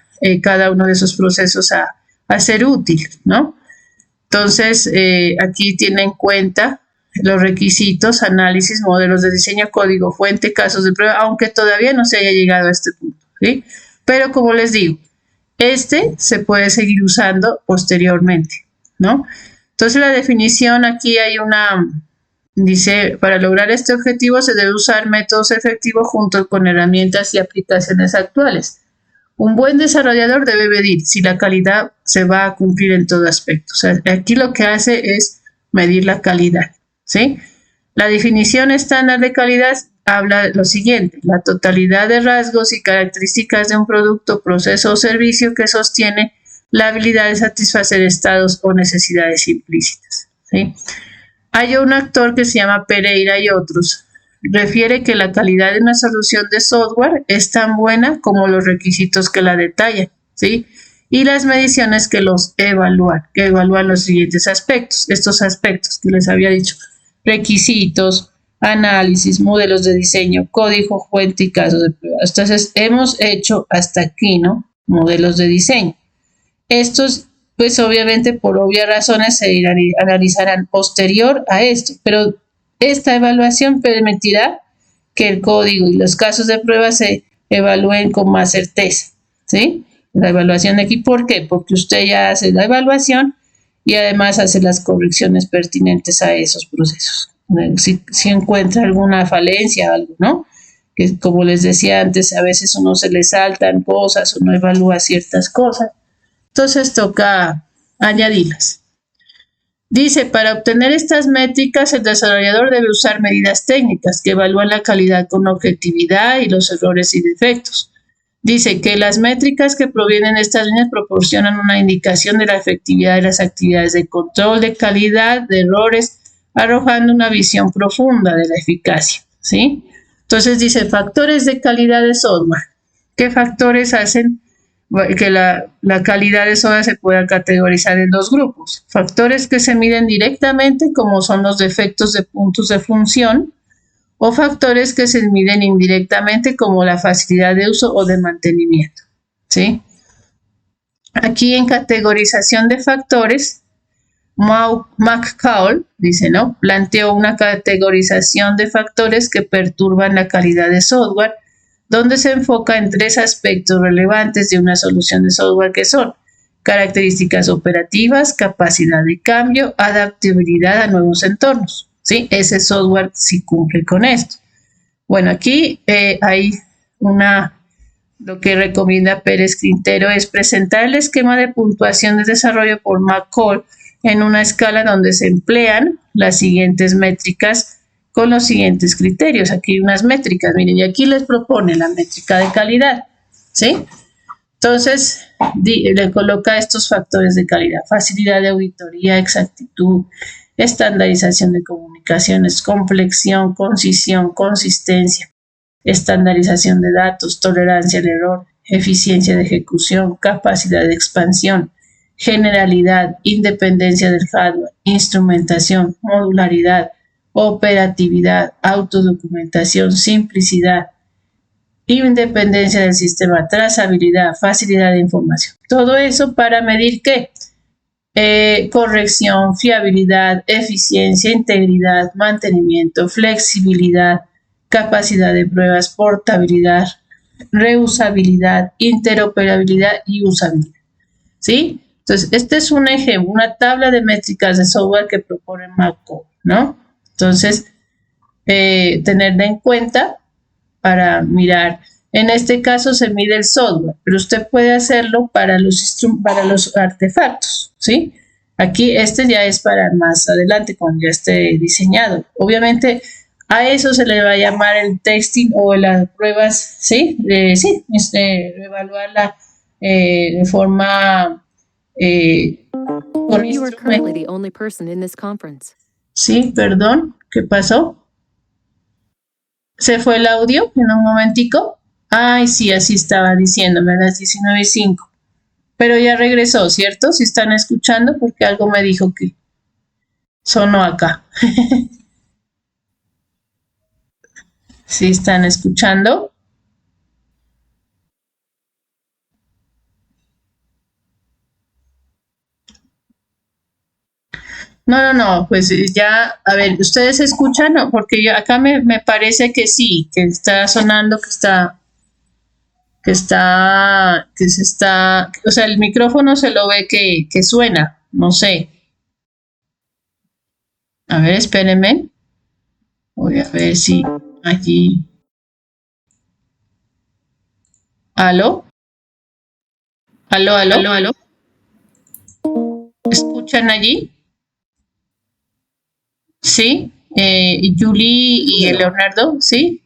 cada uno de esos procesos a ser útil, ¿no? Entonces, aquí tiene en cuenta los requisitos, análisis, modelos de diseño, código fuente, casos de prueba, aunque todavía no se haya llegado a este punto, ¿sí? Pero como les digo, se puede seguir usando posteriormente, ¿no? Entonces, la definición aquí hay dice, para lograr este objetivo se debe usar métodos efectivos junto con herramientas y aplicaciones actuales. Un buen desarrollador debe medir si la calidad se va a cumplir en todo aspecto. O sea, aquí lo que hace es medir la calidad, ¿sí? La definición estándar de calidad habla de lo siguiente: la totalidad de rasgos y características de un producto, proceso o servicio que sostiene la habilidad de satisfacer estados o necesidades implícitas, ¿sí? Hay un actor que se llama Pereira y otros. Refiere que la calidad de una solución de software es tan buena como los requisitos que la detallan, ¿sí? Y las mediciones que evalúan los siguientes aspectos, estos aspectos que les había dicho: requisitos, análisis, modelos de diseño, código fuente y casos de prueba. Entonces, hemos hecho hasta aquí, ¿no? Modelos de diseño. Estos, pues obviamente por obvias razones se analizarán posterior a esto, pero esta evaluación permitirá que el código y los casos de prueba se evalúen con más certeza, ¿sí? La evaluación de aquí, ¿por qué? Porque usted ya hace la evaluación y además hace las correcciones pertinentes a esos procesos. Si encuentra alguna falencia o algo, ¿no? Que como les decía antes, a veces uno se le saltan cosas, uno evalúa ciertas cosas. Entonces toca añadirlas. Dice, para obtener estas métricas, el desarrollador debe usar medidas técnicas que evalúan la calidad con objetividad y los errores y defectos. Dice que las métricas que provienen de estas líneas proporcionan una indicación de la efectividad de las actividades de control de calidad, de errores, arrojando una visión profunda de la eficacia, ¿sí? Entonces dice, factores de calidad de software. ¿Qué factores hacen que la calidad de software se pueda categorizar en dos grupos? Factores que se miden directamente, como son los defectos de puntos de función, o factores que se miden indirectamente, como la facilidad de uso o de mantenimiento, ¿sí? Aquí en categorización de factores, McCall dice, ¿no? Planteó una categorización de factores que perturban la calidad de software, donde se enfoca en 3 aspectos relevantes de una solución de software, que son características operativas, capacidad de cambio, adaptabilidad a nuevos entornos, ¿sí? Ese software sí cumple con esto. Bueno, aquí hay lo que recomienda Pérez Quintero es presentar el esquema de puntuación de desarrollo por McCall en una escala donde se emplean las siguientes métricas con los siguientes criterios. Aquí hay unas métricas, miren, y aquí les propone la métrica de calidad, ¿sí? Entonces, le coloca estos factores de calidad: facilidad de auditoría, exactitud, estandarización de comunicaciones, complexión, concisión, consistencia, estandarización de datos, tolerancia al error, eficiencia de ejecución, capacidad de expansión, generalidad, independencia del hardware, instrumentación, modularidad, operatividad, autodocumentación, simplicidad, independencia del sistema, trazabilidad, facilidad de información. Todo eso para medir ¿qué? Corrección, fiabilidad, eficiencia, integridad, mantenimiento, flexibilidad, capacidad de pruebas, portabilidad, reusabilidad, interoperabilidad y usabilidad, ¿sí? Entonces, este es un ejemplo, una tabla de métricas de software que propone McCall, ¿no? Entonces, tenerla en cuenta para mirar. En este caso se mide el software, pero usted puede hacerlo para los artefactos, ¿sí? Aquí ya es para más adelante, cuando ya esté diseñado. Obviamente, A eso se le va a llamar el testing o las pruebas, ¿sí? Evaluarla de forma con You are currently the instrumentos. only person in this conference. Sí, perdón, ¿qué pasó? ¿Se fue el audio en un momentico? Ay, sí, así estaba diciéndome a las 19:05. Pero ya regresó, ¿cierto? Si están escuchando, porque algo me dijo que sonó acá. Si están escuchando. No, pues ya, a ver, ¿ustedes escuchan? No, porque yo, acá me parece que sí, que está sonando, que se está, o sea, el micrófono se lo ve que suena, no sé. A ver, espérenme. Voy a ver si allí. ¿Aló? ¿Aló? Aló. ¿Escuchan allí? ¿Sí? ¿Y Julie y Leonardo? ¿Sí?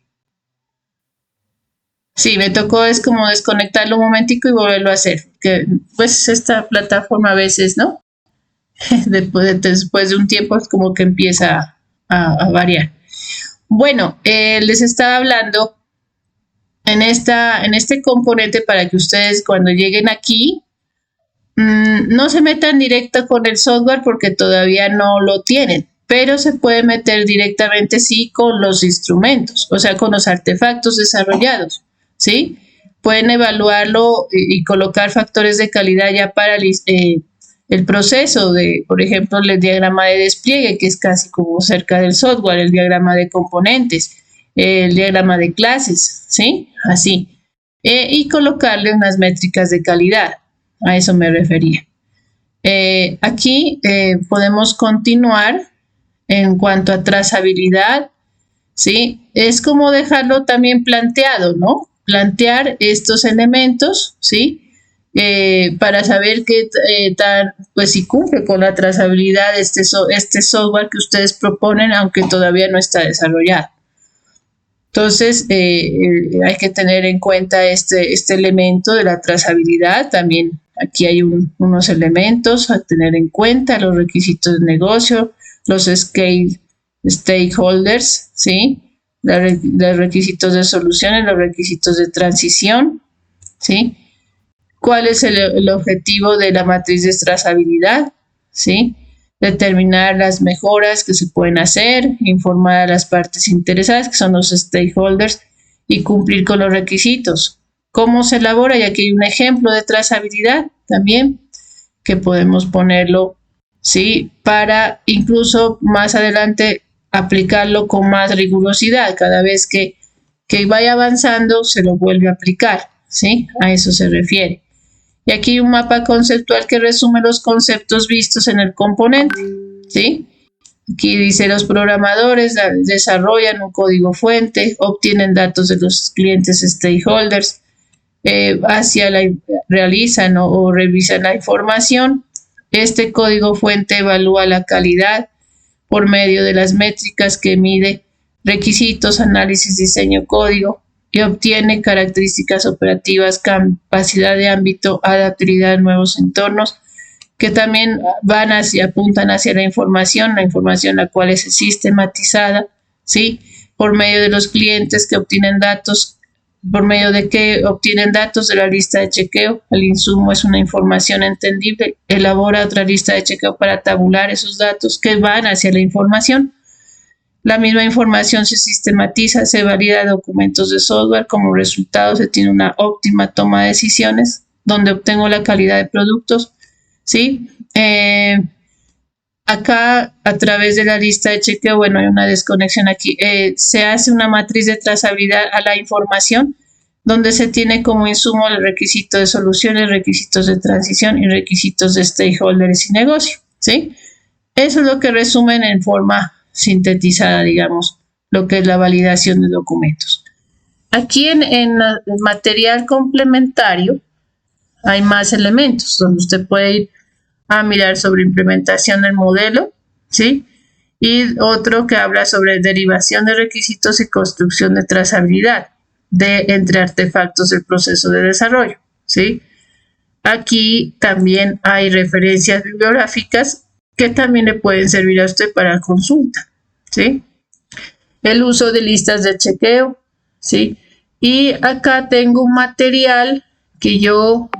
Sí, me tocó es como desconectarlo un momentico y volverlo a hacer. Que pues esta plataforma a veces, ¿no? Después de un tiempo es como que empieza a variar. Bueno, les estaba hablando en este componente para que ustedes cuando lleguen aquí no se metan directo con el software porque todavía no lo tienen, pero se puede meter directamente sí con los instrumentos, o sea, con los artefactos desarrollados, ¿sí? Pueden evaluarlo y colocar factores de calidad ya para el proceso de, por ejemplo, el diagrama de despliegue, que es casi como cerca del software, el diagrama de componentes, el diagrama de clases, ¿sí? Así. Y colocarle unas métricas de calidad. A eso me refería. Aquí podemos continuar en cuanto a trazabilidad, ¿sí? Es como dejarlo también planteado, ¿no? Plantear estos elementos, ¿sí? Para saber qué pues si cumple con la trazabilidad de este software que ustedes proponen, aunque todavía no está desarrollado. Entonces, hay que tener en cuenta este elemento de la trazabilidad. También aquí hay unos elementos a tener en cuenta, los requisitos de negocio, los stakeholders, ¿sí? Los requisitos de soluciones, los requisitos de transición, ¿sí? ¿Cuál es el objetivo de la matriz de trazabilidad? ¿Sí? Determinar las mejoras que se pueden hacer, informar a las partes interesadas, que son los stakeholders, y cumplir con los requisitos. ¿Cómo se elabora? Y aquí hay un ejemplo de trazabilidad también, que podemos ponerlo, ¿sí? Para incluso más adelante aplicarlo con más rigurosidad. Cada vez que vaya avanzando, se lo vuelve a aplicar, ¿sí? A eso se refiere. Y aquí un mapa conceptual que resume los conceptos vistos en el componente, ¿sí? Aquí dice los programadores desarrollan un código fuente, obtienen datos de los clientes stakeholders, realizan o revisan la información. Este código fuente evalúa la calidad por medio de las métricas que mide, requisitos, análisis, diseño, código, y obtiene características operativas, capacidad de ámbito, adaptabilidad a nuevos entornos, que también apuntan hacia la información la cual es sistematizada, ¿sí? Por medio de los clientes que obtienen datos, por medio de que obtienen datos de la lista de chequeo. El insumo es una información entendible, elabora otra lista de chequeo para tabular esos datos que van hacia la información. La misma información se sistematiza, se valida documentos de software, como resultado se tiene una óptima toma de decisiones, donde obtengo la calidad de productos, ¿sí? Acá, a través de la lista de chequeo, bueno, hay una desconexión aquí, se hace una matriz de trazabilidad a la información, donde se tiene como insumo el requisito de soluciones, requisitos de transición y requisitos de stakeholders y negocio, ¿sí? Eso es lo que resumen en forma sintetizada, digamos, lo que es la validación de documentos. Aquí en el material complementario hay más elementos donde usted puede ir a mirar sobre implementación del modelo, ¿sí? y otro que habla sobre derivación de requisitos y construcción de trazabilidad entre artefactos del proceso de desarrollo, ¿sí? Aquí también hay referencias bibliográficas que también le pueden servir a usted para consulta, ¿sí? El uso de listas de chequeo, ¿sí? Y acá tengo un material que yo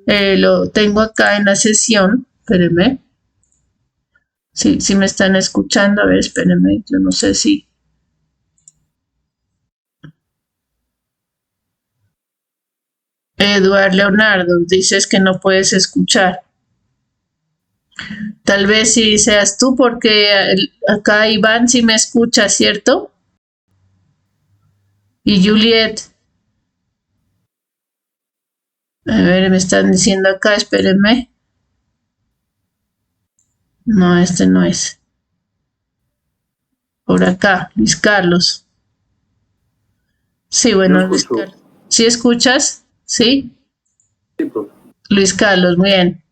lo tengo acá en la sesión, espérenme. Sí, sí me están escuchando, a ver, espérenme, yo no sé si... Eduard Leonardo, dices que no puedes escuchar. Tal vez si seas tú, porque acá Iván sí me escucha, ¿cierto? Y Juliet. A ver, me están diciendo acá, espérenme. No, este no es. Por acá, Luis Carlos. Sí, bueno, Luis Carlos. ¿Sí escuchas? ¿Sí? Sí, profe. Luis Carlos, muy bien.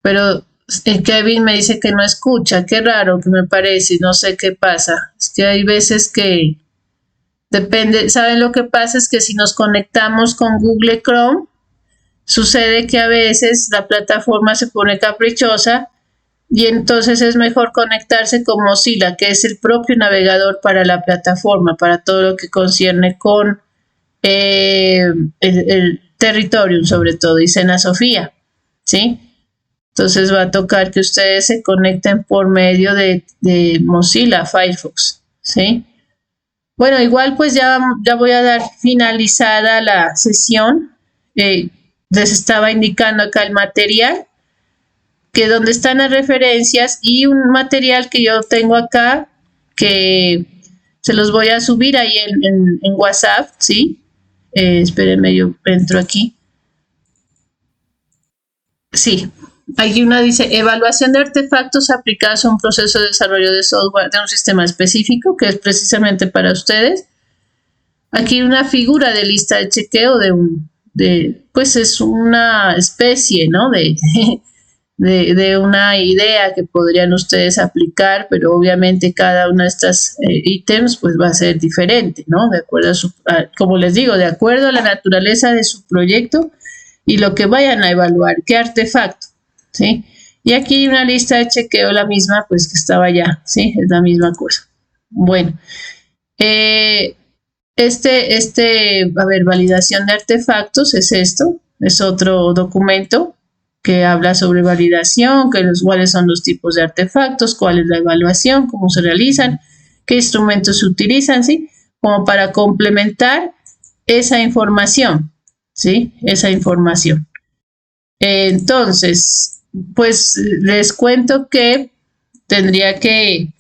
Pero Kevin me dice que no escucha. Qué raro que me parece. No sé qué pasa. Es que hay veces que depende. ¿Saben lo que pasa? Es que si nos conectamos con Google Chrome, sucede que a veces la plataforma se pone caprichosa y entonces es mejor conectarse con Mozilla, que es el propio navegador para la plataforma, para todo lo que concierne con el Territorium, sobre todo, y Sena Sofía, ¿sí? Entonces va a tocar que ustedes se conecten por medio de Mozilla Firefox, ¿sí? Bueno, igual pues ya voy a dar finalizada la sesión. Les estaba indicando acá el material, que donde están las referencias y un material que yo tengo acá, que se los voy a subir ahí en WhatsApp, ¿sí? Espérenme, yo entro aquí. Sí, aquí una dice, evaluación de artefactos aplicados a un proceso de desarrollo de software de un sistema específico, que es precisamente para ustedes. Aquí una figura de lista de chequeo pues es una especie, ¿no? De una idea que podrían ustedes aplicar, pero obviamente cada una de estas ítems pues va a ser diferente, ¿no? De acuerdo como les digo, de acuerdo a la naturaleza de su proyecto y lo que vayan a evaluar, qué artefacto, ¿sí? Y aquí una lista de chequeo, la misma, pues que estaba allá, ¿sí? Es la misma cosa. Bueno, a ver, validación de artefactos es esto, es otro documento que habla sobre validación, cuáles son los tipos de artefactos, cuál es la evaluación, cómo se realizan, qué instrumentos se utilizan, ¿sí? Como para complementar esa información, ¿sí? Esa información. Entonces, pues les cuento que tendría que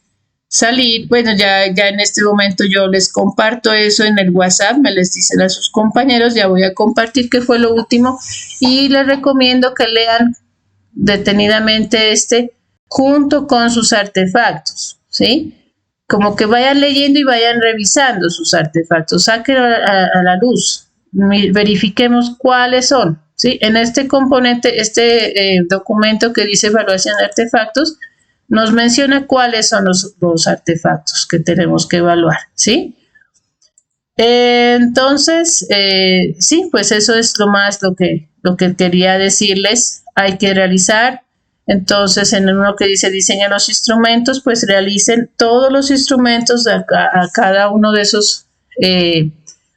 salir, bueno, ya en este momento yo les comparto eso en el WhatsApp, me les dicen a sus compañeros, ya voy a compartir qué fue lo último y les recomiendo que lean detenidamente junto con sus artefactos, ¿sí? Como que vayan leyendo y vayan revisando sus artefactos, sáquenlo a la luz, verifiquemos cuáles son, ¿sí? En este componente, documento que dice evaluación de artefactos, nos menciona cuáles son los artefactos que tenemos que evaluar, ¿sí? Entonces, sí, pues eso es lo que quería decirles. Hay que realizar. Entonces, en uno que dice diseña los instrumentos, pues realicen todos los instrumentos a cada uno de esos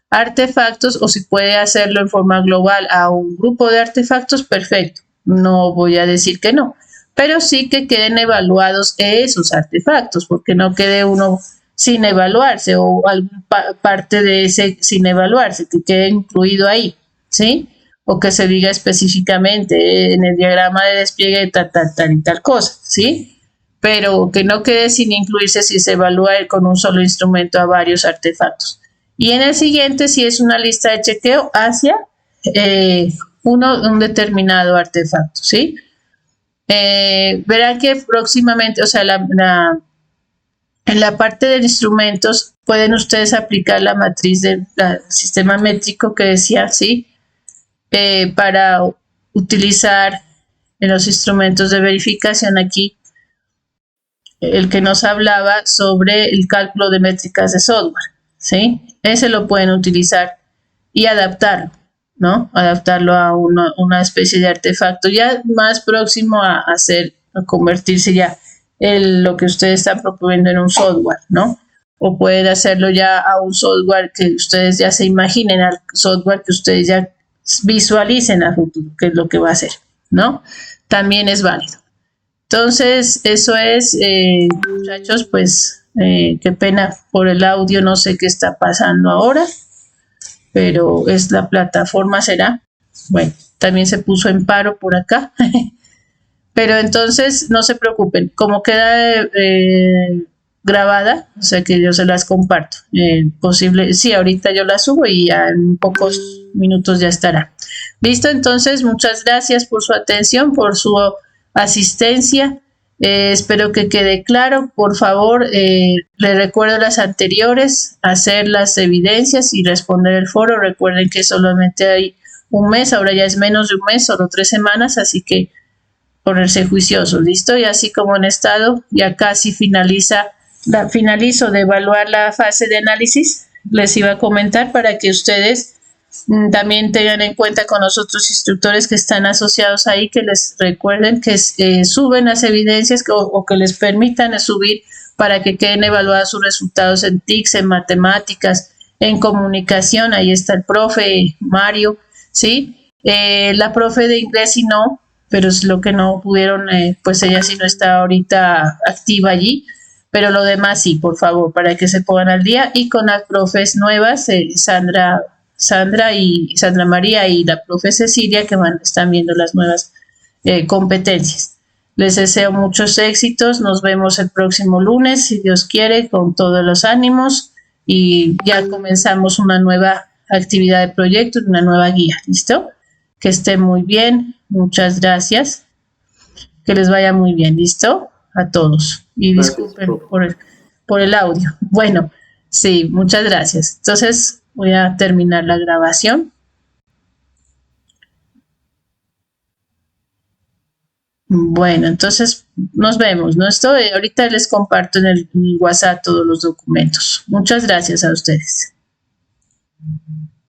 artefactos, o si puede hacerlo en forma global a un grupo de artefactos, perfecto. No voy a decir que no, pero sí que queden evaluados esos artefactos, porque no quede uno sin evaluarse o alguna parte de ese sin evaluarse, que quede incluido ahí, ¿sí? O que se diga específicamente en el diagrama de despliegue tal y tal cosa, ¿sí? Pero que no quede sin incluirse si se evalúa con un solo instrumento a varios artefactos. Y en el siguiente, si es una lista de chequeo hacia un determinado artefacto, ¿sí? Verán que próximamente, o sea, en la parte de instrumentos pueden ustedes aplicar la matriz del sistema métrico que decía, ¿sí? Para utilizar en los instrumentos de verificación aquí el que nos hablaba sobre el cálculo de métricas de software, ¿sí? Ese lo pueden utilizar y adaptarlo, ¿no? Adaptarlo a una especie de artefacto ya más próximo a convertirse ya en lo que ustedes están proponiendo en un software, ¿no? O pueden hacerlo ya a un software que ustedes ya se imaginen, al software que ustedes ya visualicen a futuro, que es lo que va a hacer, ¿no? También es válido. Entonces, eso es, muchachos, pues, qué pena por el audio, no sé qué está pasando ahora, pero es la plataforma, ¿será? Bueno, también se puso en paro por acá, pero entonces no se preocupen, como queda grabada, o sea que yo se las comparto, posible, sí, ahorita yo la subo y ya en pocos minutos ya estará. Listo, entonces, muchas gracias por su atención, por su asistencia. Espero que quede claro. Por favor, les recuerdo las anteriores, hacer las evidencias y responder el foro. Recuerden que solamente hay un mes, ahora ya es menos de un mes, solo 3 semanas, así que ponerse juiciosos, ¿listo? Y así como han estado, ya casi finalizo de evaluar la fase de análisis. Les iba a comentar para que ustedes también tengan en cuenta con los otros instructores que están asociados ahí, que les recuerden que suben las evidencias o que les permitan subir para que queden evaluados sus resultados en TICS, en matemáticas, en comunicación. Ahí está el profe Mario, ¿sí? La profe de inglés sí no, pero es lo que no pudieron, pues ella sí no está ahorita activa allí, pero lo demás sí, por favor, para que se pongan al día. Y con las profes nuevas, Sandra María y la profe Cecilia, que están viendo las nuevas competencias. Les deseo muchos éxitos, nos vemos el próximo lunes, si Dios quiere, con todos los ánimos, y ya comenzamos una nueva actividad de proyecto, una nueva guía, ¿listo? Que estén muy bien, muchas gracias, que les vaya muy bien, ¿listo? A todos, y disculpen por el audio. Bueno, sí, muchas gracias. Entonces, voy a terminar la grabación. Bueno, entonces nos vemos, ¿no? Ahorita les comparto en el WhatsApp todos los documentos. Muchas gracias a ustedes.